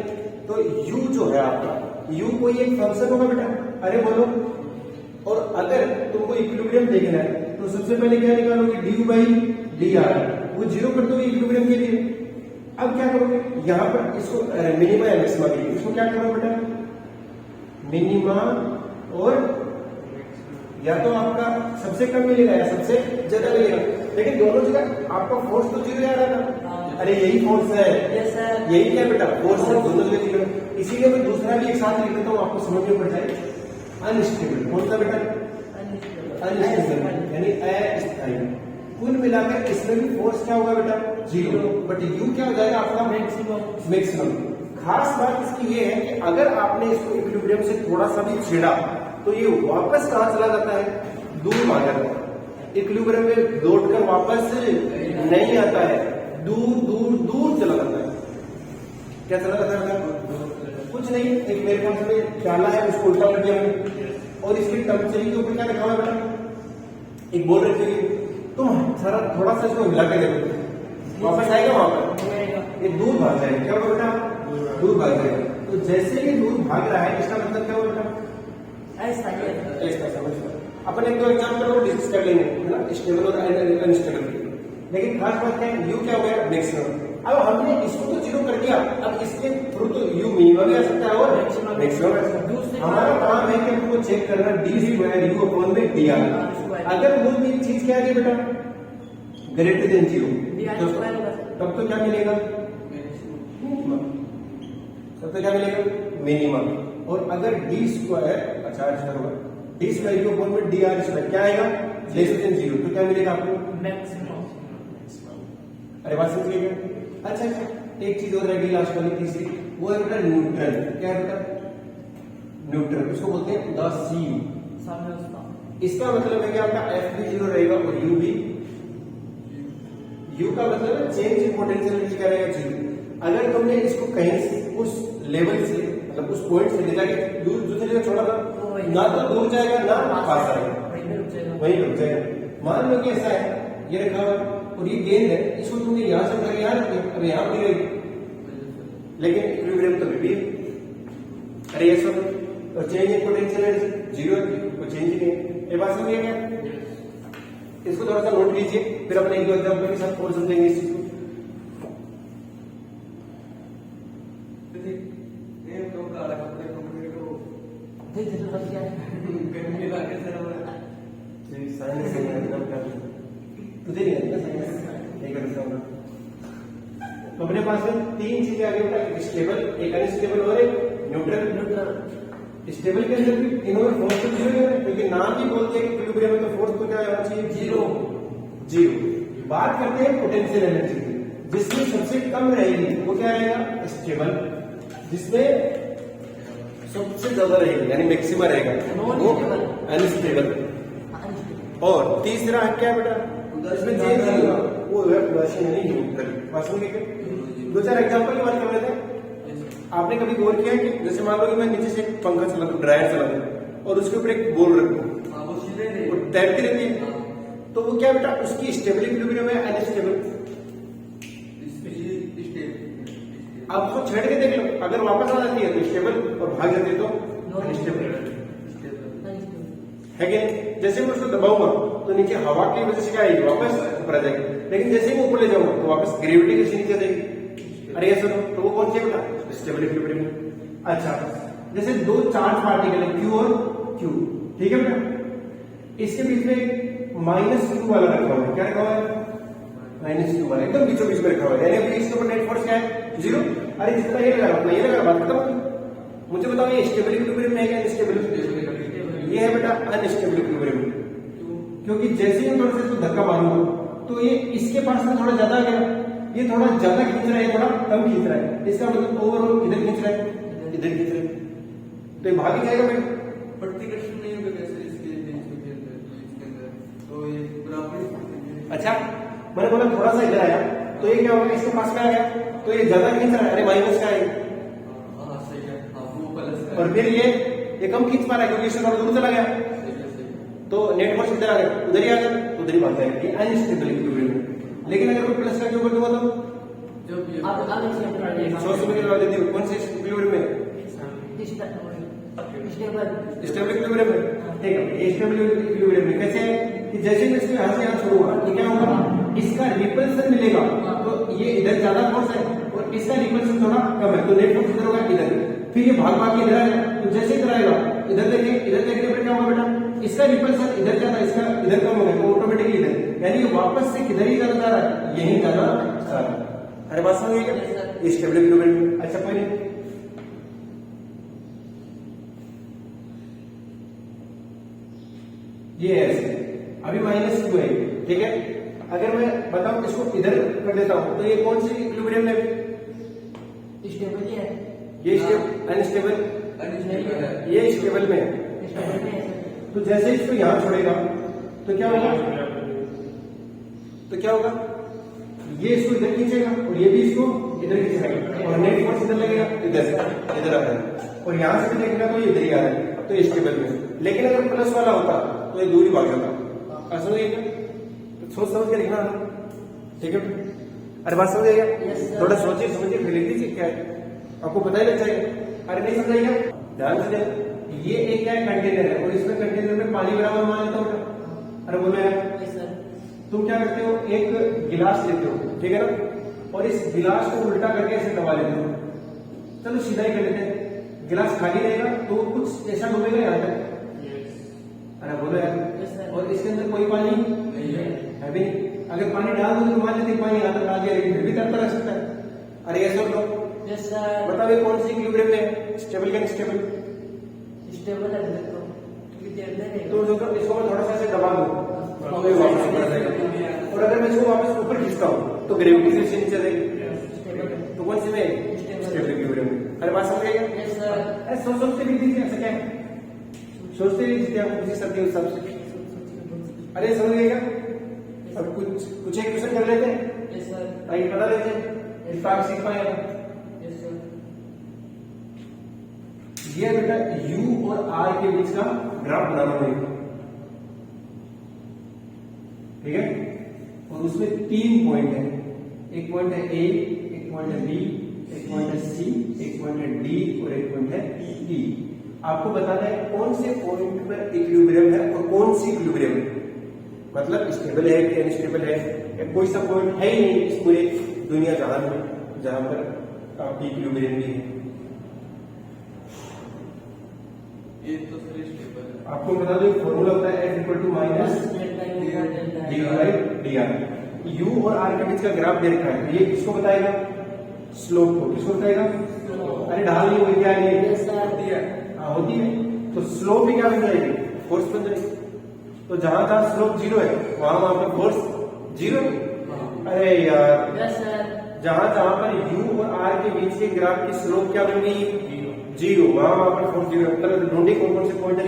तो u जो है आपका, u कोई एक फंक्शन होगा बेटा, अरे बोलो, और अगर तुमको इक्विलिब्रियम देखना है तो सबसे पहले क्या निकालोगे, ड्यू बाई डी आर, वो जीरो कर दोगे इक्विलिब्रियम के लिए। अब क्या करोगे, यहाँ पर इसको मिनिमा या मैक्सिमा के लिए इसको क्या करोगे बेटा, मिनिमा, और या तो आपका सबसे कम मिलेगा या सबसे ज्यादा मिलेगा, लेकिन दोनों जगह आपका फोर्स तो जीरो आ रहा था, अरे यही फोर्स है, यस सर, यही क्या बेटा, फोर्स है, दोनों जगह जीरो। इसीलिए मैं दूसरा भी एक साथ लिख देता हूँ, आपको समझ में पड़ जाए, अनस्टेबल, कौन सा बेटा, अनस्टेबल यानी अस्थायी। कुल मिलाकर इसमें भी फोर्स क्या होगा बेटा, जीरो, बट यू क्या हो जाएगा आपका, मैक्सिमम, मैक्सिमम। खास बात इसकी ये है कि अगर आपने इसको इक्विलिब्रियम से थोड़ा सा भी छेड़ा तो ये वापस कहां चला जाता है, दूर भाग जाता है, इक्विलिब्रियम में लौट कर वापस नहीं आता है, दूर दूर दूर चला जाता है। क्या चला जाता है, कुछ नहीं, एक मेरे पास में प्याला है, उसको उल्टा कर दिया मैंने, और इसकी टंचली के ऊपर क्या रखा हुआ बेटा, एक बोल रखी हुई, तुम सारा थोड़ा सा इसको हिला के देखो, वापस आएगा वहां पर, ये दूर भाग जाएगा, क्या होगा बेटा, दूर भाग जाएगा। तो जैसे ये दूर भाग रहा है, इसका मतलब क्या होगा बेटा, ऐसा ही है, ऐसा समझ। अपन एक दो एग्जाम्पल और डिस्कस कर लेंगे, है ना, स्टेबल और अनस्टेबल। लेकिन खास बात क्या है, यू क्या हो गया, मैक्सिमम। अब हमने इसको तो जीरो कर दिया, अब इसके थ्रू तो यू मिनिमम भी आ सकता है और मैक्सिमम आ सकता है। हमारा काम है कि हमको चेक करना डी स्क्वायर यू अपॉन में डी आर। अगर वो भी चीज क्या आ रही बेटा, ग्रेटर देन जीरो, तब तो क्या मिलेगा, तब तो क्या मिलेगा, मिनिमम। और अगर डी स्क्वायर, अच्छा होगा, डी स्क्वायर के ऊपर में डी आर स्क्वायर क्या आएगा, लेस देन जीरो, तो क्या मिलेगा आपको, मैक्सिमम। अरे बात समझ गए। अच्छा, एक चीज और रहेगी लास्ट वाली तीसरी, वो है बेटा न्यूट्रल। क्या है बेटा, न्यूट्रल, उसको बोलते हैं द सी। सामने उसका इसका मतलब है कि आपका एफ भी जीरो रहेगा और यू भी, यू का मतलब है चेंज इन पोटेंशियल क्या रहेगा, जीरो। अगर तुमने इसको कहीं उस लेवल से, मतलब उस पॉइंट से ले जाके दूसरी जगह छोड़ा था, ना तो दूर जाएगा ना पास आएगा, वहीं रुक जाएगा। मान लो कि ऐसा है, ये रखा हुआ और ये गेंद है, इसको तुमने यहां से उठा के यहां रख दिया, अब यहां भी रहेगी, लेकिन इक्विलिब्रियम तो भी है। अरे ये सब तो चेंज इन पोटेंशियल जीरो, को चेंज ही नहीं है। ये बात समझिए क्या, इसको थोड़ा सा नोट कीजिए, फिर अपने एक दो एग्जाम्पल के साथ और समझेंगे इस चीज को। ये तो काला कपड़े कपड़े को देख देख लग गया गंदी लागे सर जी साइंस से मतलब क्या तुझे नहीं आता साइंस नहीं कर सकता तो अपने पास में तीन चीजें आगे बेटा, एक स्टेबल, एक अनस्टेबल और एक न्यूट्रल। न्यूट्रल स्टेबल के अंदर भी इन्होंने फोर्स तो जीरो है, क्योंकि नाम ही बोलते हैं कि इक्विलिब्रियम में तो फोर्स तो क्या होना चाहिए, जीरो। बात करते हैं पोटेंशियल एनर्जी की, जिसमें सबसे कम रहेगी वो क्या रहेगा, स्टेबल। जिसमें सबसे ज्यादा रहेगी यानी मैक्सिमम रहेगा वो अनस्टेबल। और तीसरा है क्या बेटा, इसमें चेंज नहीं होगा, वो है वाशिंग यानी न्यूट्रल। वाशिंग के दो चार एग्जांपल की बात कर लेते हैं। आपने कभी गौर किया कि जैसे मान लो कि मैं नीचे से एक पंखा चला दूं, ड्रायर चला दूं और उसके ऊपर एक बॉल रखूं, वो सीधे वो तैरती रहती है, तो वो क्या बेटा, उसकी स्टेबल इक्विलिब्रियम है अनस्टेबल। आप उसको छेड़ के देख लो, अगर वापस आ जाती है तो स्टेबल और भाग जाती है तो अनस्टेबल है कि जैसे मैं उसको दबाऊंगा तो नीचे हवा की वजह से क्या आएगी, वापस ऊपर आ जाएगी। लेकिन जैसे ही मैं ऊपर ले जाऊंगा तो वापस ग्रेविटी के नीचे जाएगी। अरे ऐसा तो वो कौन सी है बेटा, स्टेबल इक्विलिब्रियम। अच्छा, जैसे दो चार्ज पार्टिकल है Q और Q, ठीक है बेटा, इसके बीच में माइनस Q वाला रखा हुआ है। क्या रखा हुआ है, माइनस Q वाला, एकदम बीचों बीच में रखा हुआ है, यानी अभी इसके ऊपर नेट फोर्स क्या है, जीरो। अरे जितना ये लगा उतना ये लगा, बात खत्म होगी। मुझे बताओ ये स्टेबल इक्विलिब्रियम है क्या अनस्टेबल? ये है बेटा अनस्टेबल इक्विलिब्रियम, क्योंकि जैसे ही थोड़ा सा धक्का मारूंगा तो ये इसके पास में थोड़ा ज्यादा आ गया, ये थोड़ा ज्यादा खींच रहा है, थोड़ा कम खींच रहा है। इसका मतलब ओवरऑल किधर खींच रहा है, इधर खींच रहा है, तो ये भाग ही जाएगा भाई। प्रतिकर्षण नहीं होगा कैसे इसके अंदर, तो ये बराबर। अच्छा, मैंने बोला थोड़ा सा इधर आया तो ये क्या होगा, इसके पास में आ गया तो ये ज्यादा खींच रहा है, अरे माइनस का है, हाँ सही है, हाँ वो प्लस का और फिर ये कम खींच पा रहा है क्योंकि इससे थोड़ा दूर चला गया, सही है। तो नेट फोर्स इधर आ गया, उधर ही आ गया, उधर ही भाग जाएगा। ये अनस्टेबल इक्विलिब्रियम। लेकिन अगर मैं प्लस का क्यों कर दूंगा तो जब ये आप अलग 100 रुपए की लगा देती हूँ, कौन से इक्विलिब्रियम में, स्टेबल स्टेबल इक्विलिब्रियम में। ठीक है, ये स्टेबल इक्विलिब्रियम में कैसे है कि जैसे मैं इसको यहाँ से यहाँ छोड़ूंगा तो क्या होगा, इसका रिपल्सन मिलेगा, तो ये इधर ज्यादा फोर्स है और इसका रिपल्सन थोड़ा कम है, तो नेट फोर्स इधर होगा इधर, फिर ये भाग भाग के इधर आएगा, तो जैसे इधर आएगा इधर देखने पर क्या होगा बेटा, इसका रिपल्सन इधर ज्यादा, इसका इधर कम होगा, तो ऑटोमेटिकली इधर, यानी ये वापस से किधर ही ज्यादा जा रहा है, यही ज्यादा जा रहा है। अरे बात समझ गई क्या, स्टेबल इक्विलिब्रियम। अच्छा कोई नहीं, ये है ऐसे, अभी माइनस Q है, ठीक है। अगर मैं बताऊं इसको इधर कर देता हूं तो ये कौन सी इक्विलिब्रियम है, स्टेबल ही है, ये अनस्टेबल, ये स्टेबल में है। स्टेबल में है तो जैसे इसको यहां छोड़ेगा तो क्या होगा, ये इसको इधर खींचेगा और ये भी इसको इधर खींचेगा और नेट फोर्स इधर लगेगा, इधर आ रहा है, और यहां से भी देखेगा तो ये इधर ही आ रहा है, तो ये स्टेबल में। लेकिन अगर प्लस वाला होता तो ये दूरी भाग जाता। समझ गए क्या, तो सोच समझ के लिखना, ठीक है। अरे बात समझ गया, थोड़ा सोचिए समझिए फिर लिख दीजिए, क्या है आपको पता ही लग जाएगा। अरे नहीं समझाइएगा, ध्यान से देखो, ये एक क्या कंटेनर है और इसमें कंटेनर में पानी बराबर मान लेता हूँ। अरे बोलो यार, तुम क्या करते हो, एक गिलास लेते हो, ठीक है ना, और इस गिलास को उल्टा करके ऐसे दबा लेते हो। चलो सीधा ही कर लेते हैं, गिलास खाली रहेगा तो कुछ ऐसा डूबेगा यहाँ तक। अरे बोलो यार, और इसके अंदर कोई पानी नहीं है भी नहीं। अगर पानी डाल दो तो मान लेते पानी यहाँ तक आ गया, लेकिन फिर भी तैरता रह सकता है। अरे ये सब लोग बताओ ये कौन सी इक्विलिब्रियम में, स्टेबल या अनस्टेबल? स्टेबल है, तो इसको मैं थोड़ा सा ऐसे दबा दूं तो ये वापस ऊपर आ जाएगा, और अगर मैं इसको वापस ऊपर खींचता हूँ तो ग्रेविटी से नीचे जाएगी, तो कौन सी में, स्टेबल इक्विलिब्रियम। अरे बात समझ गया, अरे सोचते लिख दीजिए, ऐसा क्या है, सोचते लिख दीजिए आप उसी सबके हिसाब से। अरे समझ गए क्या, अब कुछ एक क्वेश्चन कर लेते हैं ताकि पता लेते हैं, इसका आप सीख पाएगा। ये बेटा U और R के बीच का ग्राफ बनाना होगा, ठीक है, और उसमें 3 पॉइंट है, एक पॉइंट है A, एक पॉइंट है B, एक पॉइंट है C, एक पॉइंट है D और एक पॉइंट है E। आपको बताना है कौन से पॉइंट पर इक्विलिब्रियम है और कौन सी इक्विलिब्रियम है, मतलब स्टेबल है कि अनस्टेबल है, या कोई सा पॉइंट है ही नहीं इस पूरे दुनिया जहान में जहां पर आपकी इक्विलिब्रियम भी है। ये तो सर स्टेबल है। आपको बता दो फॉर्मूला होता है F equal to minus D by D R. U और आर के बीच का ग्राफ दे रखा है, ये किसको बताएगा? स्लोप को। किसको बताएगा? अरे ढाल नहीं हुई क्या है? होती है। हाँ होती है। तो स्लोप भी क्या बन जाएगी? फोर्स बन जाएगी। तो जहां जहां स्लोप जीरो है वहां पर फोर्स जीरो। अरे यार, जहां जहां पर यू और आर के बीच के ग्राफ की स्लोप क्या बन गई? जीरो। वहां पर फोर्स जीरो। मतलब ढूंढे कौन कौन से पॉइंट है?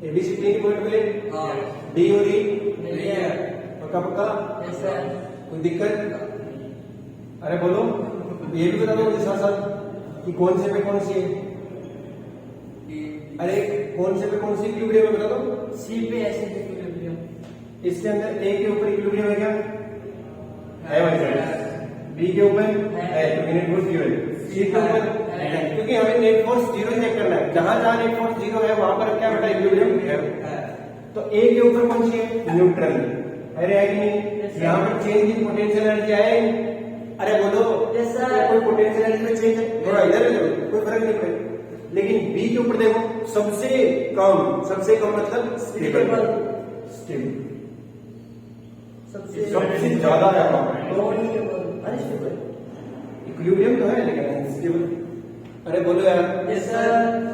एबीसी तीन पॉइंट मिले, डी और ई पक्का पक्का। कोई दिक्कत? अरे बोलो, ये भी बता दो मुझे साथ साथ कि कौन से पे कौन सी है। अरे कौन से पे कौन सी इक्विलिब्रियम है बता दो। सी पे ऐसे इक्विलिब्रियम। इसके अंदर ए के ऊपर इक्विलिब्रियम है क्या? है भाई साहब। बी के ऊपर है क्योंकि नेट फोर्स जीरो है। सी के ऊपर है क्योंकि हमें नेट फोर्स जीरो चेक करना है। जहां जहां नेट फोर्स जीरो है वहां पर क्या बेटा? इक्विलिब्रियम है। तो ए के ऊपर कौन सी है? न्यूट्रल। अरे है कि नहीं? यहाँ पर चेंज इन पोटेंशियल एनर्जी आए। अरे बोलो, कोई पोटेंशियल एनर्जी में चेंज है? थोड़ा इधर है, कोई फर्क नहीं पड़ेगा। लेकिन बी के ऊपर देखो, सबसे कम मतलब स्टेबल। सबसे ज्यादा इक्विलिब्रियम तो है लेकिन अनस्टेबल। अरे बोलो यार।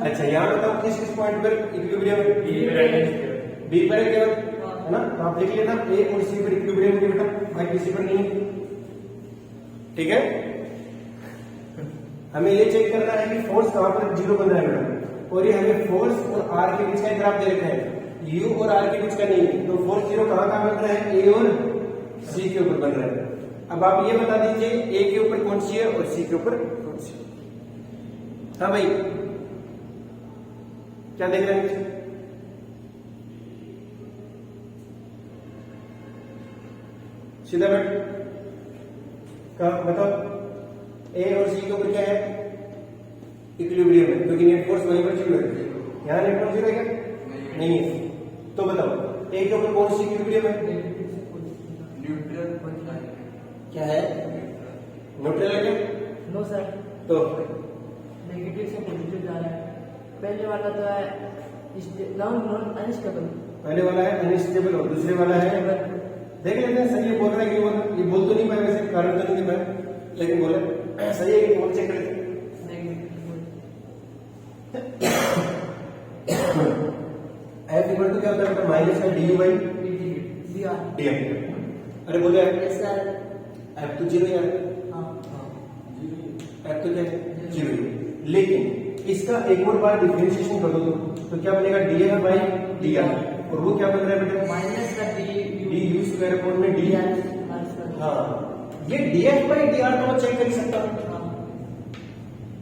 अच्छा यहाँ बताओ किस किस पॉइंट पर इक्विलिब्रियम है? बी पर है केवल, है ना? तो आप लिख लेना ए और सी पर इक्विलिब्रियम है बेटा, भाई किसी पर नहीं है। ठीक है, हमें ये चेक करना है कि फोर्स कहां पर जीरो बन रहा है बेटा। और ये हमें फोर्स और आर के बीच का ग्राफ दे रखा है, यू और आर के बीच का नहीं है। तो फोर्स जीरो कहां बन रहा है? ए और सी के ऊपर बन रहा है। अब आप ये बता दीजिए ए के ऊपर कौन सी है और सी के ऊपर कौन सी है? हाँ भाई, क्या देख रहे हैं? सीधा बैठ बताओ। ए और सी के ऊपर क्या है? इक्विलिब्रियम है क्योंकि नेट फोर्स वहीं पर जीरो है। यहाँ नेट फोर्स जीरो है क्या? नहीं है। तो बताओ ए के ऊपर कौन सी इक्विलिब्रियम है? न्यूट्रल क्या है? न्यूट्रल है क्या? नो सर, तो नेगेटिव से पॉजिटिव जा रहा है। पहले वाला तो है नॉन अनस्टेबल, पहले वाला है अनस्टेबल और दूसरे वाला है। देख लेते हैं सही है बोल रहा है कि बोल रहा है। ये बोल तो नहीं पाए वैसे, कारण तो नहीं पाए, लेकिन बोले सही है कि बोल चेक करते हैं। एफ इक्वल टू क्या होता है? माइनस का D you by D F. अरे बोले एफ तो जीरो यार, एफ तो क्या है? जीरो। लेकिन इसका एक और बार डिफरेंशिएशन कर दो तो क्या बनेगा? D F by D are. और वो क्या बन रहा है बेटा? माइनस का डी यू स्क्वायर अपॉन में डी। हाँ, ये D F by D R तो मैं चेक कर ही सकता हूँ।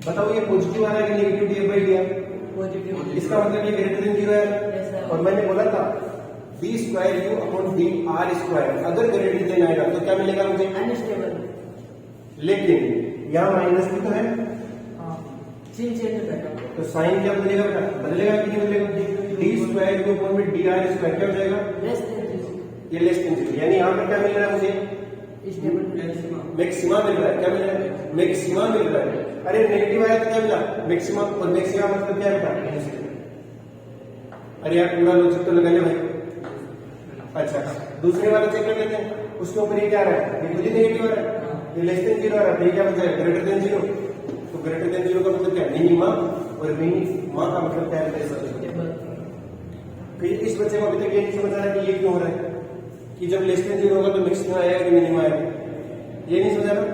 बताओ ये पॉजिटिव आ रहा है कि negative? D F by D are positive. इसका मतलब ये ग्रेटर देन जीरो है। और मैंने बोला था B square U upon D R square अगर ग्रेटर देन आएगा तो क्या मिलेगा मुझे? अनस्टेबल। लेकिन यहाँ माइनस भी तो है, चेंज करेगा तो साइन क्या बदलेगा बेटा? बदलेगा कि नहीं बदलेगा? डी स्क्वायर के ऊपर में डी आर स्क्वायर क्या हो जाएगा? Less than zero. ये लेस देन जीरो, यानी यहाँ पर क्या मिल रहा है मुझे? मैक्सिमा मिल रहा है। क्या मिल रहा है? मैक्सिमा मिल रहा है। अरे नेगेटिव आया तो क्या मिला? मैक्सिमा। और मैक्सिमा मतलब क्या बेटा? अरे यार पूरा लॉजिक तो लगा ले भाई। अच्छा, दूसरे वाला चेक कर लेते हैं। उसके ऊपर ये क्या आ रहा है? ये खुद ही नेगेटिव आ रहा है, ये लेस देन जीरो आ रहा है। ये क्या बन जाएगा? Greater than zero. तो ग्रेटर देन जीरो का मतलब क्या? मिनिमा। और मिनिमा का मतलब क्या है? इस बच्चे को अभी तक ये नहीं समझ आ रहा कि ये क्यों हो रहा है कि जब लेस देन जीरो होगा तो मैक्सिमा आएगा कि मिनिमा आएगा? ये नहीं समझ आ रहा।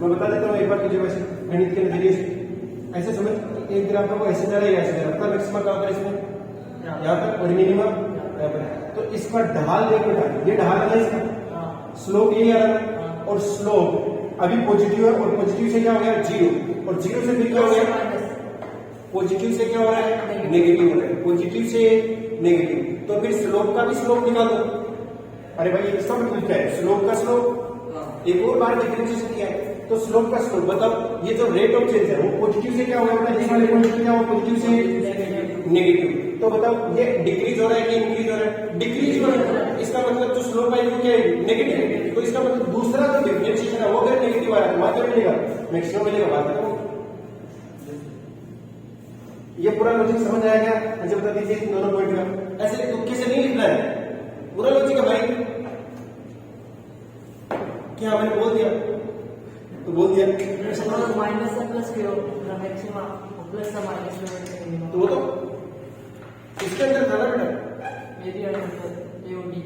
मैं बता देता हूँ एक बार तुझे वैसे गणित के नजरिए से। ऐसे समझ, एक ग्राफ को ऐसे जा रहा है, ऐसे जा रहा है। मैक्सिमा कहाँ पर? इसमें यहाँ पर। और मिनिमा यहाँ पर। तो इसका ढाल देखो बेटा, ये ढाल है इसका, स्लोप यही आ रहा है। और स्लोप अभी पॉजिटिव है और पॉजिटिव से क्या हो गया? जीरो। और जीरो से फिर क्या हो गया? पॉजिटिव से क्या हो रहा है? नेगेटिव हो रहा है। पॉजिटिव से नेगेटिव, तो फिर स्लोप का भी स्लोप निकालो। अरे भाई इसका मतलब क्या है? स्लोप का स्लोप। एक और बार डिफरेंशिएशन किया है तो स्लोप का स्लोप बताओ। ये जो रेट ऑफ चेंज है वो पॉजिटिव से क्या होगा? जिस वाले पॉजिटिव क्या हो? पॉजिटिव से नेगेटिव। तो बताओ ये डिक्रीज हो रहा है कि इंक्रीज हो रहा है? डिक्रीज हो रहा है। इसका मतलब जो स्लोप है वो क्या है? नेगेटिव। तो इसका मतलब दूसरा जो डिफरेंशिएशन है वो अगर नेगेटिव आया तो मात्र मिलेगा, मैक्सिमम मिलेगा, बात खत्म। ये पूरा लॉजिक समझ आया क्या? मुझे बता दीजिए इन दोनों पॉइंट का। ऐसे तुक्के से नहीं लिखना है, पूरा लॉजिक है भाई। क्या मैंने बोल दिया तो बोल दिया, माइनस से प्लस के मैक्सिमम प्लस से माइनस में तो वो तो इसके अंदर था ना बेटा। मेरी एओडी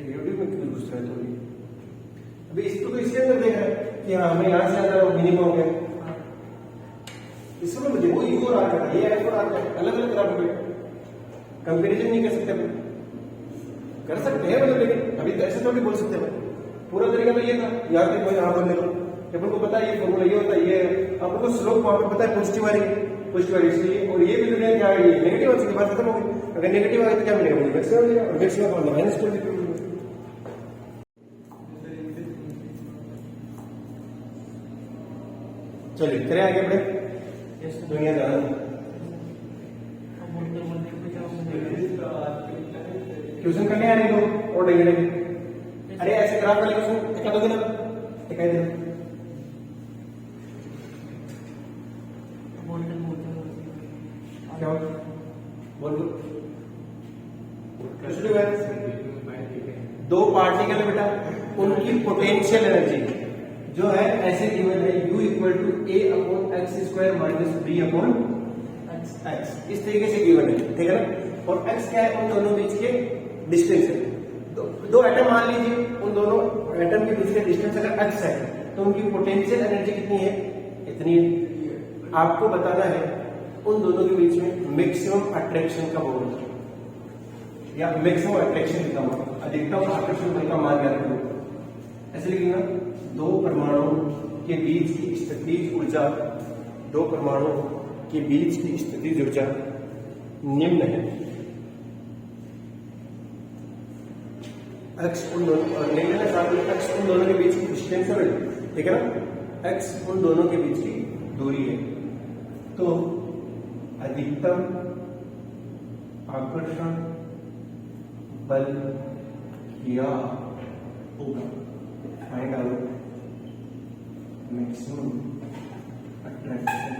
यूट्यूब में क्यों घुस रहा है? तो अभी इसको तो इसके अंदर देख रहा है कि हाँ हमें यहाँ से आता है मिनिमम हो गया। इसमें मुझे वो यू और आ रहा है, ये एफ और आ रहा है, अलग अलग तरह के कंपेरिजन नहीं कर सकते अपन। कर सकते हैं मतलब, लेकिन अभी तो ऐसे थोड़ी बोल सकते हैं। पूरा तरीका तो ये था, यहाँ तक मैं यहाँ पर ले लो, अपन को पता है ये फॉर्मूला ये होता है, ये अपन को स्लोप वहां पर पता है पॉजिटिव आ रही है, पॉजिटिव आ रही है इसलिए, और ये भी दुनिया क्या है, ये नेगेटिव आ चुकी, बात खत्म हो गई। अगर नेगेटिव आ गई तो क्या मिलेगा? मुझे मैक्सिमम मिलेगा, और मैक्सिमम का माइनस कर देते। चलिए करें आगे बढ़े, दुनिया जाना। ट्यूशन करने आ रहे लोग और नहीं लगे। अरे ऐसे ग्राफ वाले क्वेश्चन दिखा दोगे ना? दिखाई दे क्या हो? बोल दो पार्टिकल है बेटा, उनकी पोटेंशियल एनर्जी जो है ऐसे गिवन है, U equal to A upon x square minus B upon X, इस तरीके से गिवन है, ठीक है ना। और x क्या है? उन दोनों बीच के डिस्टेंस है। दो एटम मान लीजिए, उन दोनों एटम के बीच का डिस्टेंस अगर x है तो उनकी पोटेंशियल एनर्जी कितनी है? इतनी है। आपको बताना है उन दोनों के बीच में मैक्सिमम अट्रैक्शन कब होगा, या मैक्सिमम अट्रैक्शन कितना होगा, अधिकतम आकर्षण का मान ज्ञात करो। ऐसे लिखिएगा, दो परमाणुओं के बीच की स्थितिज ऊर्जा, दो परमाणुओं के बीच की स्थितिज ऊर्जा निम्न है। एक्स उन दोनों एक्स उन दोनों के बीच की डिस्टेंस है, ठीक है ना। एक्स उन दोनों के बीच की दूरी है, तो अधिकतम आकर्षण बल क्या होगा? Find out maximum attraction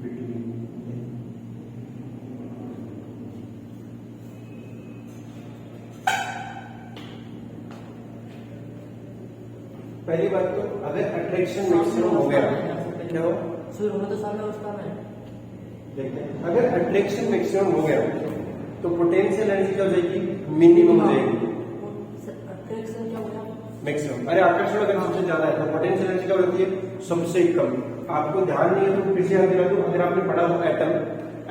between. पहली बात तो अगर अट्रैक्शन मैक्सिमम हो गया, क्या हो? शुरू होने तो सामने उसका में देखते हैं, अगर अट्रैक्शन मैक्सिमम हो गया तो पोटेंशियल एनर्जी क्या हो जाएगी? मिनिमम हो जाएगी। अट्रैक्शन क्या होगा? मैक्सिमम। अरे आकर्षण अगर सबसे ज्यादा है तो पोटेंशियल एनर्जी क्या होती है? सबसे कम। आपको ध्यान नहीं है तो फिर से याद दिला दूं, अगर आपने पढ़ा हो एटम,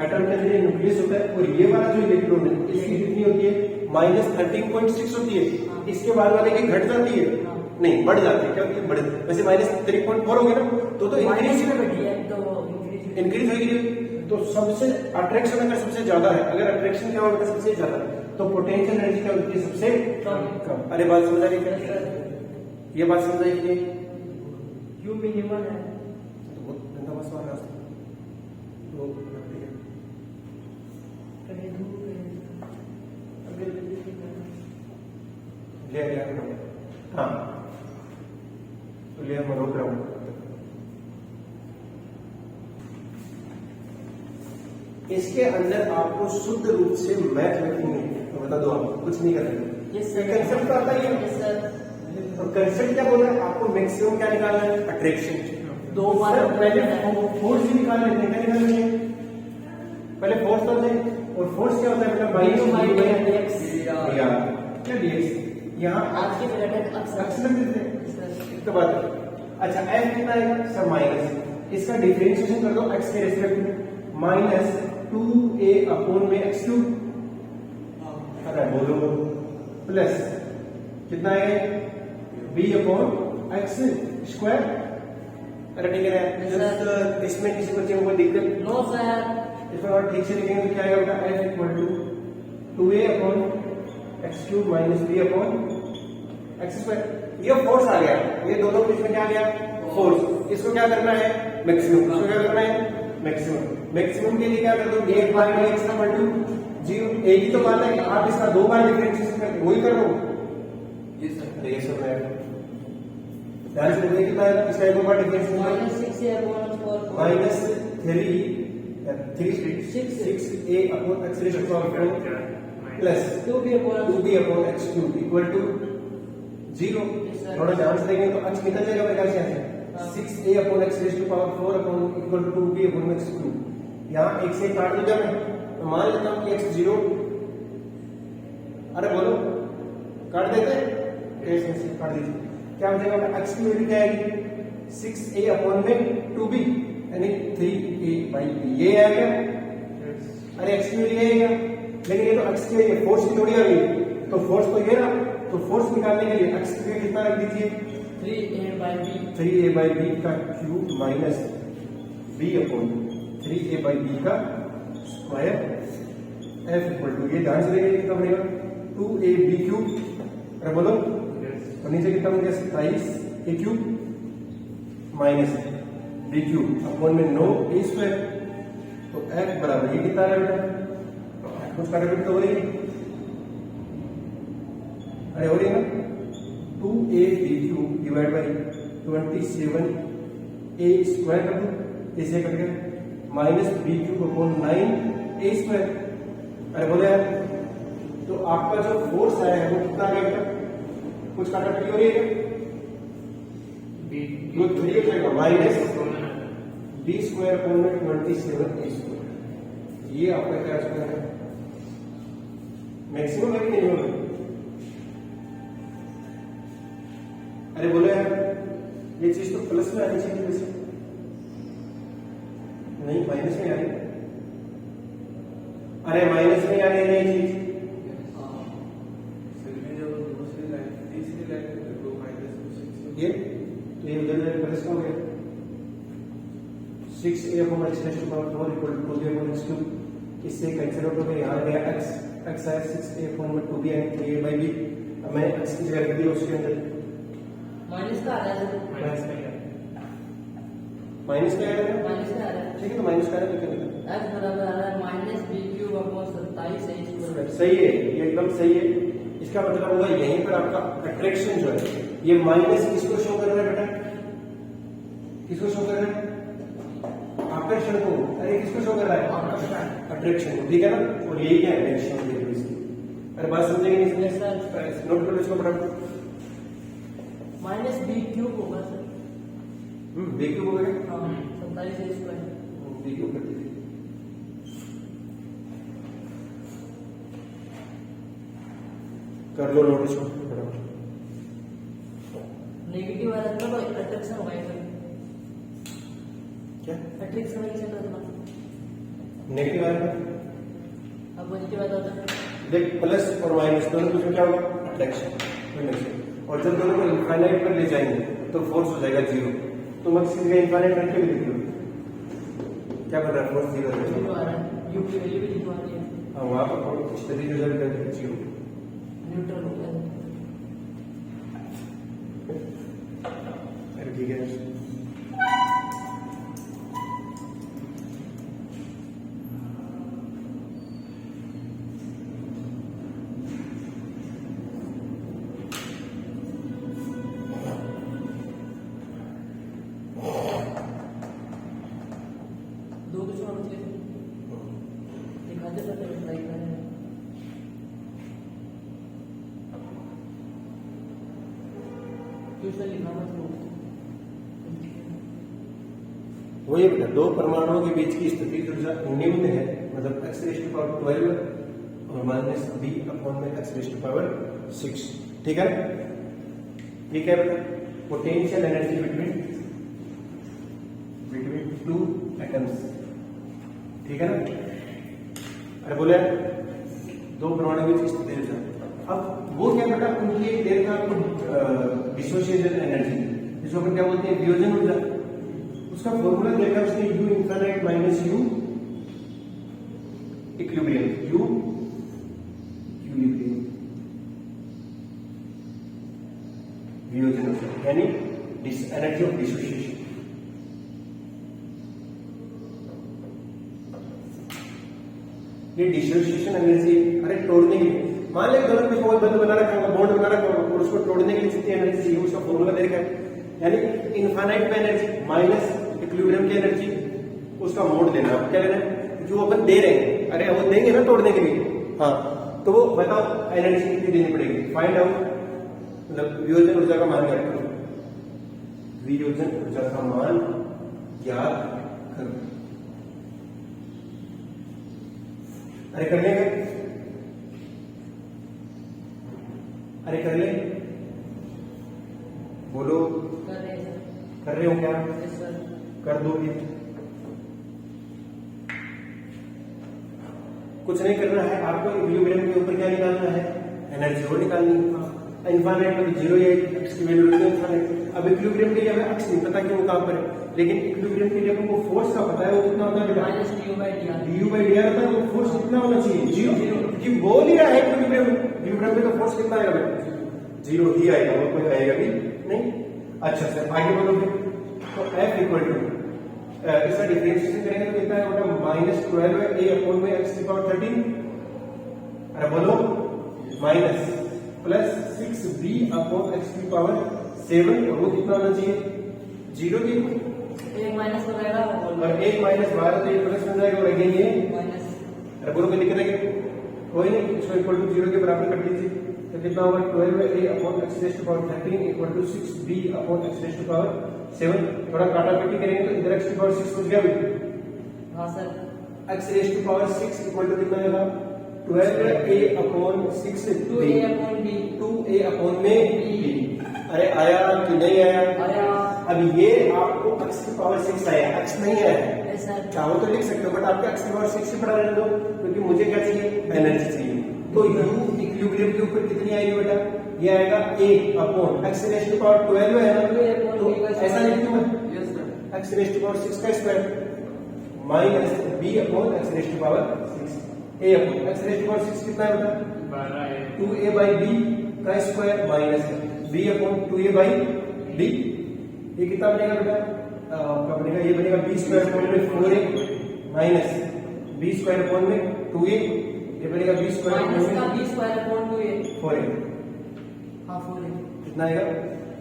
एटम के अंदर न्यूक्लियस होता है, और ये वाला जो इलेक्ट्रॉन है इसकी कितनी होती है? -13.6 होती है। इसके बाद वाले की घट जाती है, नहीं बढ़ जाती है, क्या होती है? बढ़, वैसे -3.4 होगी ना, तो इंक्रीज इंक्रीज होगी। तो सबसे अट्रैक्शन अगर सबसे ज्यादा है, अगर अट्रैक्शन क्या होगा सबसे ज्यादा, तो पोटेंशियल एनर्जी क्या होती है? सबसे कम। अरे बात समझ आ रही है? ये बात समझ आई कि यू मिनिमम है तो बहुत गंदा मसला है। तो ले लिया हाँ, तो लिया मैं रोक रहा हूं। इसके अंदर आपको शुद्ध रूप से मैथ लिखेंगे, तो बता दो आप कुछ नहीं करेंगे। कंसेप्ट तो आता ही है, और कंसेप्ट क्या बोल रहा है आपको? मैक्सिमम क्या निकालना है? अट्रैक्शन। दो बार पहले फोर्स भी निकाल लेते हैं, क्या निकाल लेते हैं? पहले फोर्स तो है, और फोर्स क्या होता है बेटा? क्या dx? यहाँ आज के पीरियड अक्सर देते हैं, इसके बाद अच्छा f कितना है सर? माइनस, इसका डिफरेंशिएशन कर दो x के रेस्पेक्ट में, -2a अपॉन में x क्यूब, अरे बोलो, प्लस कितना है? b upon x square. अरे ठीक है, इसमें किसी बच्चे को कोई दिक्कत? No sir. इसमें और ठीक से लिखेंगे तो क्या आएगा बेटा? f equal to 2a upon x cube minus B upon x square. ये फोर्स आ गया, ये दोनों के बीच में क्या आ गया? फोर्स। इसको क्या करना है? मैक्सिमम। इसको क्या करना है? मैक्सिमम। मैक्सिमम के लिए क्या कर दो, एक बार में एक्स का मल्टू 0, एक ही तो बात है कि आप इसका 2 बार डिफरेंशिएशन करके वही कर लो। ये सर ये सब है ध्यान से देखिए कितना है इसका, एक बार differentiation minus 6a upon 4 minus 6a upon x raise to power 4 plus 2b upon 2b upon x cube equal to 0। थोड़ा ध्यान से देखें तो x निकल जाएगा मेरे ख्याल से 6a upon x raise to power 4 upon equal to 2b upon x cube. यहाँ एक से काट दूंगा मैं, तो मान लेता हूँ कि x 0, अरे बोलो काट देते कैसे से काट दीजिए, क्या हो जाएगा x की वैल्यू क्या आएगी 6a अपॉन में 2b यानी 3a by b, ये आएगा। अरे x की वैल्यू ये आएगा, लेकिन ये तो x की वैल्यू फोर्स की थोड़ी आ गई, तो फोर्स तो ये ना, तो फोर्स निकालने के लिए x की वैल्यू कितना रख दीजिए 3a by b का cube minus b upon 3a by b का स्क्वायर f इक्वल टू, ये ध्यान से देखिए कितना बनेगा 2ab क्यूब, अरे बोलो और नीचे कितना बन गया 27a cube minus b cube upon में 9a स्क्वायर, तो f बराबर ये कितना है बेटा, कुछ काटा तो हो रही है, अरे हो रही है ना 2ab cube divide by 27a square कर दो, इसे कट गया minus b cube upon 9a square. अरे बोले यार तो आपका जो फोर्स आया है वो कितना आ गया बेटा, कुछ काटा हो रही है वो 3 हो जाएगा माइनस b स्क्वायर अपॉन में 27a स्क्वायर, ये आपका क्या स्क्वायर है, मैक्सिमम है कि नहीं होगा। अरे बोले यार ये चीज तो प्लस में आनी चाहिए वैसे, नहीं माइनस में आ रही, अरे माइनस में आ रही है ये चीज, ये तो ये उधर प्लस हो गया 6a upon x raise to power 4 equal to 2b upon x cube, इससे कैंसिल आउट हो गया, यहाँ गया x है 6a अपॉन में 2b and 3a by b, अब मैंने x की जगह रख दी उसके अंदर माइनस का आ रहा है, माइनस का आएगा, माइनस का आ रहा है, ठीक है तो माइनस का आएगा तो क्या निकला x बराबर आ रहा है minus b cube upon 27a square. सही है, ये एकदम सही है। इसका मतलब होगा यहीं पर आपका अट्रैक्शन जो है ये माइनस किसको शो कर रहा है बेटा, किसको शो कर रहा है, आकर्षण को, अरे किसको शो कर रहा है अट्रैक्शन को, ठीक है ना, और यही क्या है डायरेक्शन है इसकी। अरे बात समझेंगे नहीं समझे, नोट कर लो इसको फटाफट, माइनस b क्यूब होगा सर, b क्यूब हो गया, हाँ 27a स्क्वायर, b क्यूब कर दीजिए, कर लो नोट इसको फटाफट। नेगेटिव आ रहा था तो अट्रैक्शन होगा सर, क्या अट्रैक्शन नहीं चल रहा था, नेगेटिव आएगा, अब पॉजिटिव आता था, देख प्लस और माइनस दोनों में क्या होगा अट्रैक्शन, और जब दोनों को इनफाइनाइट पर ले जाएंगे तो फोर्स हो जाएगा 0, तो मैं किसी जगह इनफाइनाइट रख के भी लिख लो, क्या बन रहा है फोर्स 0 जीरो आ रहा है, u की वैल्यू भी लिखवा दी है, हाँ वहां पर कुछ तरीके रिजल्ट है 0, न्यूट्रल हो गया, अरे ठीक है दो कुछ और बचे दिखाते थे ट्राई कर रहे हैं, ट्यूशन लिखा मत लो, वही बेटा दो परमाणुओं के बीच की स्थिति ऊर्जा निम्न है, मतलब x रेज़ टू पावर 12 और माइनस b अपॉन में x रेज़ टू पावर 6, ठीक है, ठीक है बेटा, potential energy between two atoms, ठीक है ना, अरे बोले दो परमाणु के बीच स्थिति ऊर्जा, अब वो क्या बेटा उनकी एक देर का डिसोसिएशन एनर्जी जिसको अपन क्या बोलते हैं वियोजन ऊर्जा, उसका फॉर्मूला देखा उसने u infinite minus u equilibrium, u equilibrium वियोजन ऊर्जा यानी एनर्जी ऑफ डिसोसिएशन, ये डिसोसिएशन एनर्जी। अरे तोड़ने के लिए मान ले दोनों में कोई बंद बना रखा होगा, बॉन्ड बना रखा होगा, और उसको तोड़ने के लिए कितनी एनर्जी चाहिए उसका फॉर्मूला दे रखा है। यानी इनफाइनाइट में एनर्जी माइनस इक्विलिब्रियम की एनर्जी, उसका मोड देना है। क्या लेना है? जो अपन दे रहे हैं, अरे वो देंगे ना तोड़ने के लिए, हाँ, तो वो बताओ एनर्जी कितनी देनी पड़ेगी, फाइंड आउट। मतलब वियोजन ऊर्जा का मान ज्ञात करो, वियोजन ऊर्जा का मान ज्ञात करो। अरे कर लेंगे, अरे कर ले, बोलो कर रहे हैं सर। कर रहे हो क्या? Yes sir. कर दोगे? कुछ नहीं करना है आपको, इक्विलिब्रियम के ऊपर क्या निकालना है? एनर्जी वो निकालनी है। इनफाइनाइट में जीरो या एक्स की वैल्यू इनफाइनाइट। अब इक्विलिब्रियम के लिए हमें एक्स नहीं पता क्यों कहां पर है, लेकिन इक्विलिब्रियम के लिए हमको फोर्स का पता है, वो कितना होता है बेटा? Minus du/dr। du/dr होता है, वो फोर्स कितना होना चाहिए? जीरो, क्योंकि बोल ही रहा है इक्विलिब्रियम में, तो फोर्स कितना आएगा बेटा? जीरो ही आएगा, वो कोई आएगा भी नहीं। अच्छा सर आगे बोलो फिर। तो F इक्वल टू इसका डिफरेंशिएशन करेंगे तो कितना है बेटा? -12 a अपॉन में x की पावर 13। अरे बोलो minus plus 6b upon x की पावर 7, और वो कितना होना चाहिए? जीरो की, एक माइनस हो जाएगा और एक माइनस 12 तो एक प्लस हो जाएगा, और अगेन ये माइनस। अरे बोलो कोई दिक्कत है? कोई नहीं, इसको इक्वल टू जीरो के बराबर कर दीजिए, तो कितना होगा? 12a upon x raise to power 13 equal to 6b upon x raise to power 7। थोड़ा काटाकाटी करेंगे तो इधर x की पावर 6 हो गया बेटा। हाँ sir. x raise to power 6 equal to कितना होगा? 12a upon 6b 2a upon b। 2a upon में b। अरे आया कि नहीं आया? आया। अब ये आपको x की पावर 6 आया, x नहीं आया। Yes sir. चाहो तो लिख सकते हो, बट आपका x की पावर 6 से बड़ा रहने दो, क्योंकि मुझे क्या चाहिए? एनर्जी चाहिए। तो u इक्विलिब्रियम के ऊपर कितनी आएगी बेटा? ये आएगा a upon x raise to power 12 है ना, तो ऐसा लिख दूं मैं? Yes sir. x raise to power 6 का square minus b upon x raise to power 6, a upon x raise to power 6 कितना है बेटा? 12 है। 2a by b का square minus b upon 2a by b। ये कितना बनेगा बेटा? क्या बनेगा? ये बनेगा b स्क्वायर अपॉन में 4a minus b square upon में 2a, ये बनेगा b स्क्वायर माइनस का upon b square upon 2a। 4a। हाँ 4a। कितना आएगा?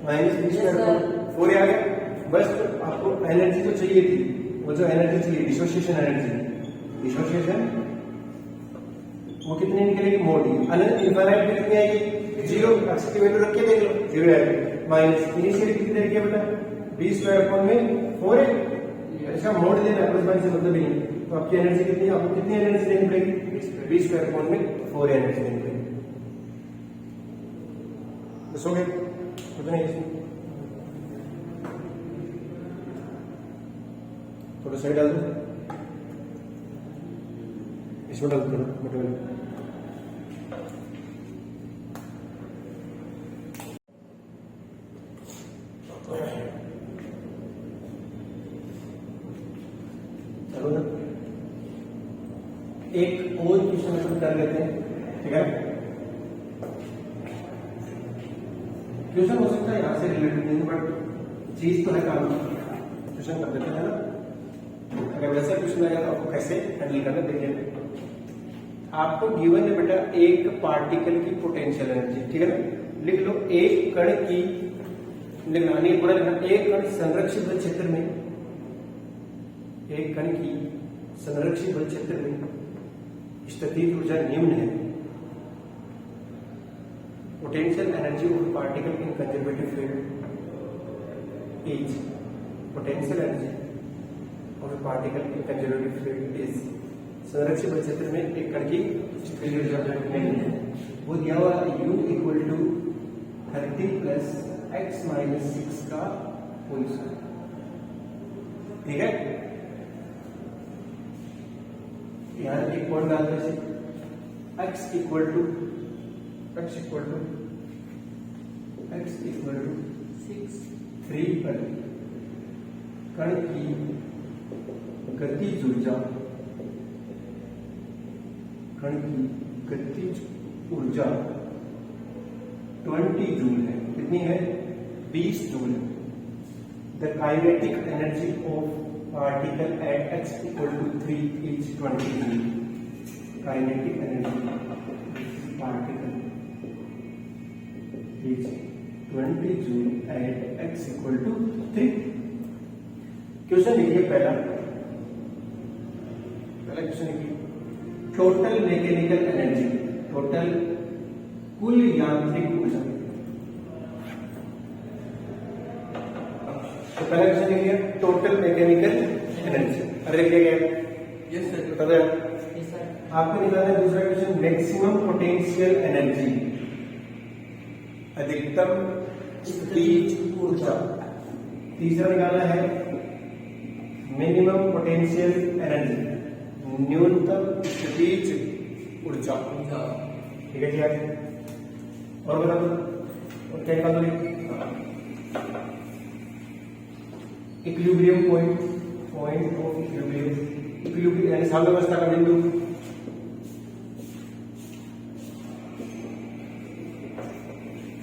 Minus b square Yes, upon 4a आ गया। बस आपको एनर्जी तो चाहिए थी, वो जो एनर्जी चाहिए डिसोसिएशन एनर्जी, डिसोसिएशन वो कितनी निकलेगी? मोड अनंत इनफाइनाइट में कितनी आएगी? जीरो। x की वैल्यू रख के देख लो, जीरो आएगी। माइनस इनिशियल कितनी रखी है बेटा? b स्क्वायर अपॉन में 4a। इसका मोड देना है, प्लस माइनस से मतलब ही नहीं। तो आपकी एनर्जी कितनी है? आपको कितनी एनर्जी देनी पड़ेगी? b स्क्वायर अपॉन में 4a एनर्जी देनी पड़ेगी। बस हो गया, कुछ नहीं इसमें। थोड़ा साइड डाल दो, इसमें डाल दो मटेरियल। चलो ना, एक और क्वेश्चन अपन कर लेते हैं, ठीक है? क्वेश्चन हो सकता है यहाँ से रिलेटेड नहीं, बट चीज तो है काम की। क्वेश्चन कर देते हैं ना, अगर वैसा क्वेश्चन आएगा तो आपको कैसे हैंडल करना देखिए। आपको गिवन है बेटा एक पार्टिकल की पोटेंशियल एनर्जी, ठीक है ना? लिख लो एक कण की, लिखना नहीं पूरा लिखना, एक कण संरक्षित बल क्षेत्र में, एक कण की संरक्षित बल क्षेत्र में स्थितिज ऊर्जा निम्न है। Potential energy of particle in conservative field is, potential energy of A particle in conservative field is, संरक्षित बल क्षेत्र में एक कण की स्थितिज ऊर्जा निम्न है। वो दिया हुआ u equal to 30 plus x minus 6 का होल स्क्वायर, ठीक है? यहाँ एक पॉइंट डाल दो, x इक्वल टू 3 पर कण की गतिज ऊर्जा, कण की गतिज ऊर्जा 20 जूल है। कितनी है? 20 जूल है। The kinetic energy of particle at x equal to 3 is 20 joule. Kinetic energy particle is 20 joule at x equal to 3। Question लिखिए पहला क्वेश्चन लिखिए टोटल मैकेनिकल एनर्जी, टोटल कुल यांत्रिक ऊर्जा। तो पहला क्वेश्चन लिखिए टोटल मैकेनिकल एनर्जी। अरे लिखिए गया यस सर। पता है Yes, sir. आपको निकालना है दूसरा क्वेश्चन मैक्सिमम पोटेंशियल एनर्जी, अधिकतम स्थितिज ऊर्जा। तीसरा निकालना है मिनिमम पोटेंशियल एनर्जी, न्यूनतम स्थितिज ऊर्जा। ठीक है जी आगे और बता दो और क्या निकाल दो? Equilibrium point, point of equilibrium, equilibrium यानी साम्यावस्था का बिंदु।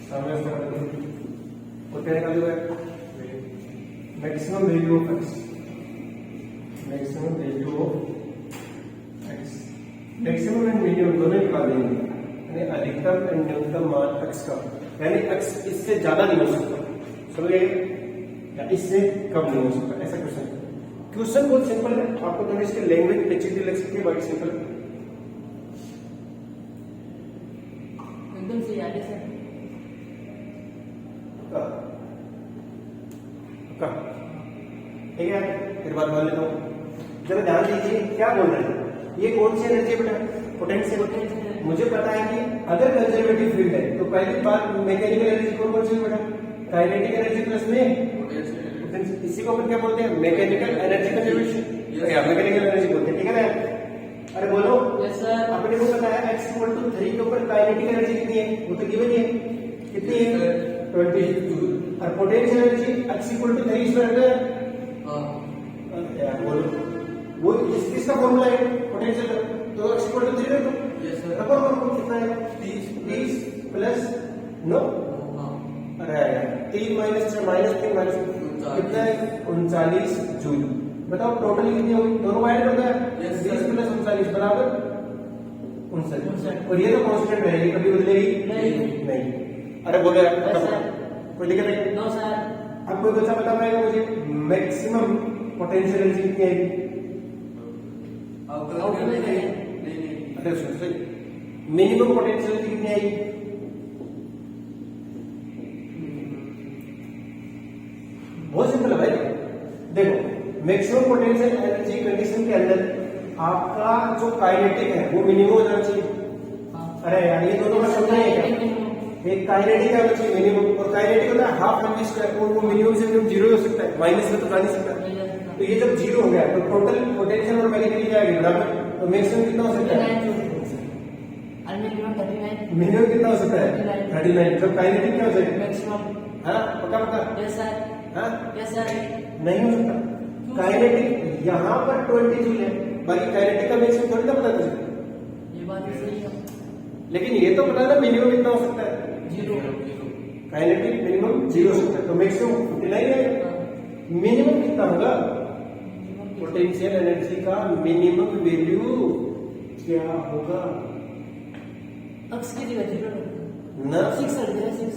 साम्यावस्था का बिंदु और क्या निकाल दो? Maximum value of x, maximum value of x. Maximum and minimum दोनों निकाल देंगे, यानी अधिकतम एंड न्यूनतम मान एक्स का, यानी एक्स इससे ज्यादा नहीं हो सकता, समझे, या इससे कम नहीं हो सकता, ऐसा क्वेश्चन है। क्वेश्चन बहुत सिंपल है, आपको थोड़ी इसकी लैंग्वेज पेचीदी लग सकती है, बट सिंपल है। एकदम सही आगे सर। ठीक है, फिर बात मान लेता हूँ। जरा ध्यान दीजिए क्या बोल रहे हैं, ये कौन सी एनर्जी बेटा? पोटेंशियल। मुझे पता है कि अगर कंजर्वेटिव फील्ड है तो पहली बात मैकेनिकल एनर्जी कौन सी बेटा? काइनेटिक एनर्जी प्लस में, इसी को अपन क्या बोलते हैं? मैकेनिकल एनर्जी कंजर्वेशन या मैकेनिकल एनर्जी बोलते हैं। ठीक है ना? अरे बोलो। Yes sir. अपने को पता है x इक्वल टू 3 के ऊपर काइनेटिक एनर्जी कितनी है? वो तो गिवन है, कितनी है? 20 जूल। और potential energy x equal to 3 square है। यार बोलो, वो इसका फॉर्मूला है पोटेंशियल का, तो x इक्वल टू 3 है। तो यस सर। रखो रखो कितना है? 30 प्लस 9, अरे 3 माइनस 6 माइनस 3 माइनस कितना है? 39 जूल। बताओ टोटल कितनी होगी? दोनों ऐड हो गया, 30 प्लस 39 बराबर 59। और ये तो कांस्टेंट रहेगी, कभी बदलेगी नहीं। अरे बोलो यार, कोई दिक्कत नहीं? No sir. अब कोई बच्चा बता पाएगा मुझे मैक्सिमम पोटेंशियल एनर्जी कितनी आएगी? नहीं। अरे सुन सही, मिनिमम पोटेंशियल एनर्जी कितनी आएगी? बहुत सिंपल है भाई, देखो मैक्सिमम पोटेंशियल एनर्जी कंडीशन के अंदर आपका जो काइनेटिक है वो मिनिमम हो जाना चाहिए। अरे यार ये दोनों का समझना है क्या? एक काइनेटिक है होना चाहिए मिनिमम, और काइनेटिक होता है हाफ एम स्क्वायर, और वो मिनिमम से मिनिमम 0 हो सकता है, माइनस में तो जा नहीं सकता। तो ये जब 0 हो गया तो टोटल पोटेंशियल और मैकेनिकल क्या आएगी बराबर, तो मैक्सिमम कितना हो सकता है? मिनिमम कितना हो सकता है? 39। जब काइनेटिक क्या हो जाएगा? मैक्सिमम। हाँ पक्का पक्का? Yes sir. हाँ यस सर। नहीं हो सकता। काइनेटिक यहाँ पर 20 जूल है, बाकी काइनेटिक का मैक्सिमम थोड़ी ना पता तुझे। ये बात सही है। लेकिन ये तो पता ना मिनिमम कितना हो सकता है? 0। काइनेटिक मिनिमम 0 हो सकता है, तो मैक्सिमम 59 है। मिनिमम कितना होगा? पोटेंशियल एनर्जी का मिनिमम वैल्यू क्या होगा? अक्स की जगह 0 ना 6 सर, 6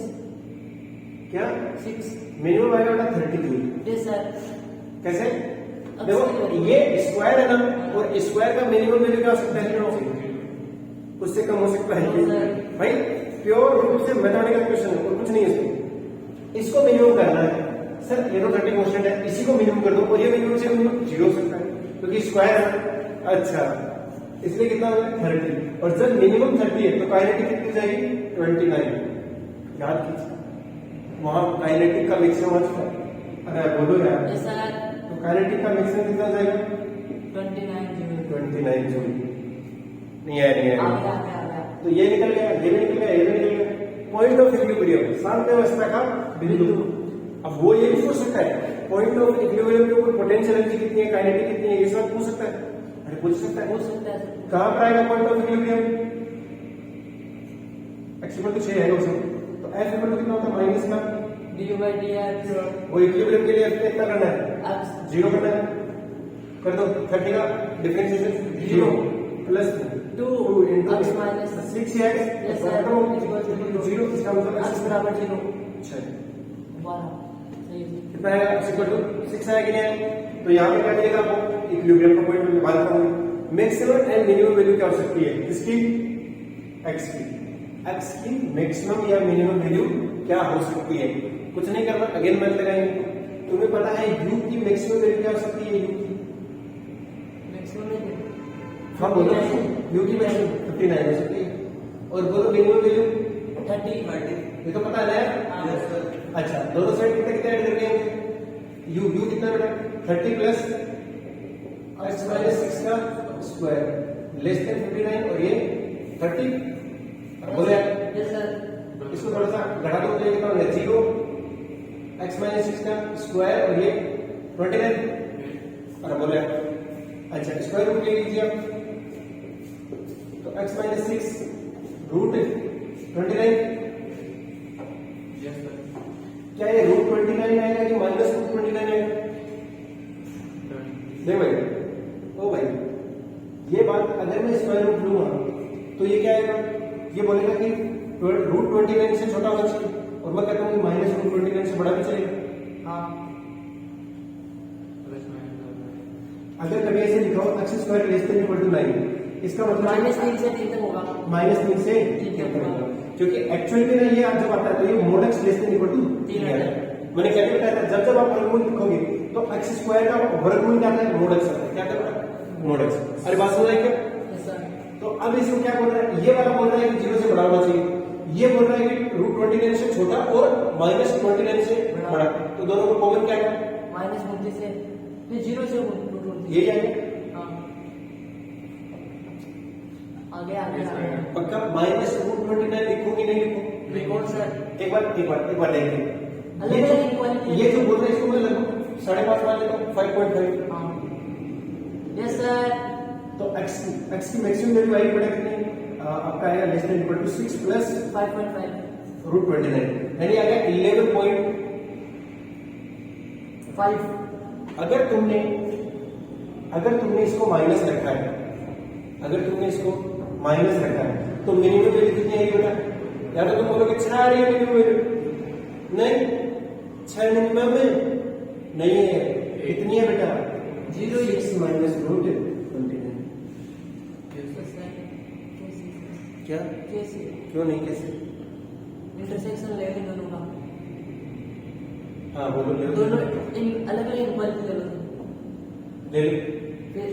क्या 6। मिनिमम आएगा बेटा 30 जूल। Yes sir. कैसे? देखो ये स्क्वायर है ना, और स्क्वायर का मिनिमम वैल्यू क्या हो सकता है? उससे कम हो सकता है भाई, प्योर रूप से मैथमेटिकल क्वेश्चन है और कुछ नहीं है इसमें। इसको मिनिमम करना है सर, ये तो 30 कांस्टेंट है, इसी को मिनिमम कर दो, और ये मिनिमम से मिनिमम 0 हो सकता है क्योंकि स्क्वायर है। अच्छा, इसलिए कितना होगा? 30। और जब मिनिमम 30 है तो काइनेटिक कितनी जाएगी? 29। याद कीजिए, वहां काइनेटिक का मैक्सिमम आ चुका है। अरे बोलो यार। Yes sir. तो काइनेटिक का मैक्सिमम कितना जाएगा? 29 जूल। नहीं आया, नहीं आ आया। गया। तो ये निकल गया, ये भी निकल गया, ये भी निकल गया। पॉइंट ऑफ इक्विलिब्रियम, साम्यावस्था का बिंदु। अब वो ये भी पूछ सकता है पॉइंट ऑफ इक्विलिब्रियम के ऊपर पोटेंशियल एनर्जी कितनी है, काइनेटिक कितनी है, ये सब पूछ सकता है। अरे पूछ सकता है। हो सकता है। कहां पर आएगा point of equilibrium? x equal to 6 है उसमें, तो f इक्वल टू कितना होता है? माइनस का d/dx। वो इक्विलिब्रियम के लिए कितना करना है? अब 0 करना है। कर दो, 30 का differentiation 0 plus 2 into x minus 6x yes sir equals to 0 इसका मतलब x बराबर 0 अच्छा 12 सही है कितना आएगा x इक्वल टू 6 आएगा कि नहीं तो यहाँ पे क्या मिलेगा आपको इक्विलिब्रियम का पॉइंट में बात करूंगा मैक्सिमम एंड मिनिमम वैल्यू क्या हो सकती है इसकी x की मैक्सिमम या मिनिमम वैल्यू क्या हो सकती है कुछ नहीं करना अगेन मैथ लगाएंगे तुम्हें पता है u की मैक्सिमम वैल्यू क्या हो सकती है u की मैक्सिमम है हाँ बोलो u की मैक्सिमम 59 हो सकती है और बोलो मिनिमम वैल्यू 30 ये तो पता है हाँ। ना अच्छा दोनों साइड कितना कितना ऐड करके आएंगे u कितना बेटा 30 प्लस x माइनस 6 का स्क्वायर लेस देन 59 और ये 30 बोले यस सर इसको थोड़ा सा घटा दो तो ये कितना हो गया 0 x माइनस 6 का स्क्वायर और ये 29 और बोले अच्छा स्क्वायर रूट ले लीजिए आप तो x minus 6 root 29 yes sir क्या ये रूट 29 आएगा कि माइनस रूट 29 आएगा नहीं भाई ओ भाई ये बात अगर मैं स्क्वायर रूट लूंगा तो ये क्या आएगा ये बोलेगा कि रूट 29 से छोटा होना चाहिए और मैं कहता हूँ कि माइनस रूट 29 से बड़ा भी चलेगा हाँ अगर कभी ऐसे लिखा हो x square less than equal to 9 इसका मतलब -3 से 3 तक होगा -3 से ठीक है, होगा। क्योंकि एक्चुअल में ना ये आप जब आता है तो ये mod x less than equal to 3 आता है। मैंने क्या बताया था जब जब आप वर्गमूल लिखोगे तो x स्क्वायर का वर्गमूल क्या आता है मोड x आता है क्या आता है मोड x अरे बात समझ आई क्या यस सर तो अब इसको क्या बोल रहा है ये वाला बोल रहा है कि 0 से बड़ा होना चाहिए ये बोल रहा है कि रूट 29 से छोटा और माइनस 29 से बड़ा तो दोनों को कॉमन क्या है -29 से फिर 0 से √29 यही आएगा हाँ आगे आगे पक्का माइनस रूट 29 लिखूं कि नहीं लिखूं लिखो सर एक बार देखिए अलग-अलग इक्वालिटी ये जो बोल रहे हैं इसको मैं लगभग 5.5 मान लेता हूँ 5.5 हाँ यस सर तो x की मैक्सिमम वैल्यू आई पड़ेगा कितनी आपका आएगा less than equal to 6 plus 5.5 root 29 यानी आ गया 11.5 अगर तुमने इसको माइनस रखा है तो मिनिमम वैल्यू कितनी आएगी बेटा या तो तुम बोलोगे 6 आ रही है मिनिमम वैल्यू नहीं 6 मिनिमम है नहीं है कितनी है बेटा 6 माइनस रूट 29 क्या कैसे क्यों नहीं कैसे इंटरसेक्शन लेने दोनों का हाँ बोलो ले लो दोनों इन अलग-अलग इक्वालिटी ले लो ले लो फिर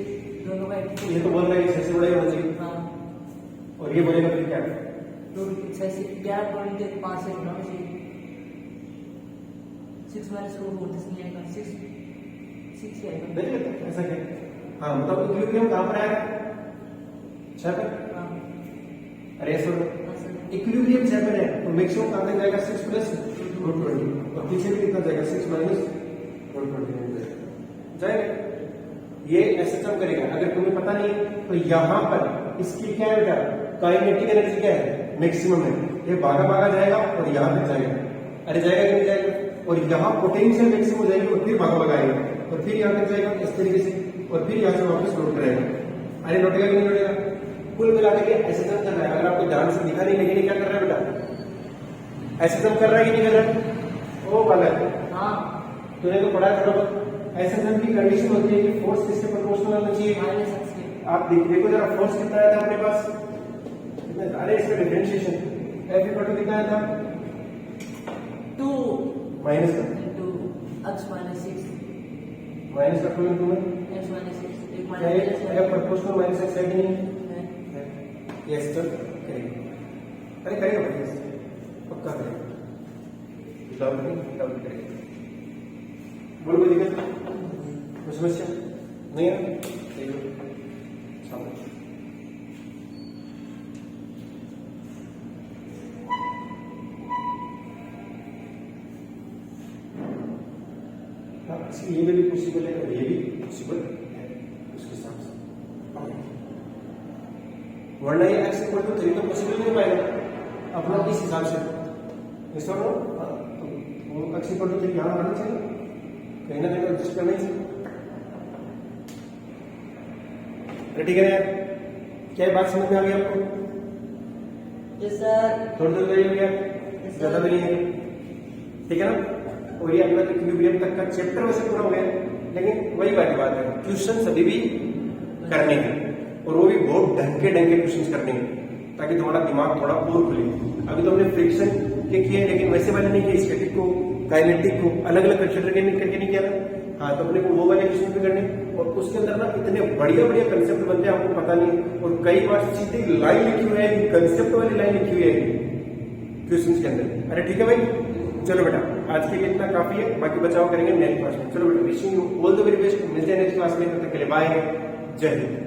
दोनों का ये तो बोल रहा है कि 6 से बड़ा ही होना चाहिए हाँ और ये बोलेगा फिर क्या तो 6 से 11.5 से होना चाहिए 6 माइनस 4 29 नहीं आएगा 6 ही आएगा नहीं लगता ऐसा क्या हाँ मतलब इक्विलिब्रियम कहाँ पर आएगा 6 पर हाँ अरे ऐसा हाँ सर इक्विलिब्रियम 6 पर है तो मैक्सिमम कहाँ तक जाएगा 6 प्लस रूट 20 और पीछे भी कितना जाएगा 6 माइनस रूट 29 जाएगा ये ऐसे सब करेगा अगर तुम्हें पता नहीं तो यहाँ पर इसकी क्या है बेटा काइनेटिक एनर्जी क्या है मैक्सिमम है ये भागा भागा जाएगा और यहाँ तक जाएगा अरे जाएगा कि नहीं जाएगा और यहाँ पोटेंशियल मैक्सिमम हो जाएगी और फिर भागा भागा आएगा और फिर यहाँ तक जाएगा इस तरीके से और फिर यहाँ से वापस लौट रहेगा अरे लौटेगा कि नहीं लौटेगा कुल मिला के ऐसे सब कर रहा है अगर आपको ध्यान से दिखा नहीं लेकिन क्या कर रहा है बेटा ऐसे सब कर रहा है कि नहीं कर रहा है ओ गलत हाँ तूने तो पढ़ा थोड़ा बहुत ऐसे सब की कंडीशन होती है कि फोर्स किससे प्रोपोर्शनल होना चाहिए -6 के आप देखो जरा फोर्स कितना आया था अपने पास कितना अरे इसका डिफरेंशिएशन F इक्वल टू कितना आया था 2 माइनस का into x minus 6 माइनस का टू इंटू में x minus 6 एक क्या है minus F proportional minus x है कि नहीं है यस सर करेंगे अरे करेगा भाई पक्का करेगा डाउट नहीं करेगा बोलो कोई दिक्कत कुछ समस्या नहीं है ठीक है शाबाश हाँ इसलिए ये भी पॉसिबल है और ये भी पॉसिबल है उसके हिसाब से वरना ये एक्स इक्वल टू 3 तो पॉसिबल नहीं पाएगा अपना इस हिसाब से ऐसा हो वो एक्स इक्वल टू 3 यहाँ आना चाहिए कहीं ना कहीं एडजस्ट करना ही चाहिए ठीक है यार क्या ये बात समझ में आ गई आपको? Yes sir. थोड़ी देर हो गया, ज्यादा भी नहीं है, ठीक है ना? और ये अपना इक्विलिब्रियम तक का चैप्टर वैसे पूरा हो गया, लेकिन वही वाली बात है, क्वेश्चन अभी भी करने हैं और वो भी बहुत ढंग के क्वेश्चन करने हैं ताकि तुम्हारा दिमाग थोड़ा और खुले। अभी तो हमने फ्रिक्शन के किए, लेकिन वैसे वाले नहीं किए, स्टैटिक को काइनेटिक को अलग अलग कंसिडर करके नहीं किया ना। हाँ, तो अपने को वो वाले क्वेश्चन भी करने, और उसके अंदर ना इतने बढ़िया बढ़िया कंसेप्ट बनते हैं, आपको पता नहीं। और कई बार सीधी लाइन लिखी हुई है, कंसेप्ट वाली लाइन लिखी हुई है क्वेश्चन के अंदर। अरे ठीक है भाई, चलो बेटा आज के लिए इतना काफी है, बाकी बचाव करेंगे नेक्स्ट क्लास में। चलो बेटा, wishing you all the very best, मिलते हैं नेक्स्ट क्लास में, तब तक के लिए बाय, जय हिंद।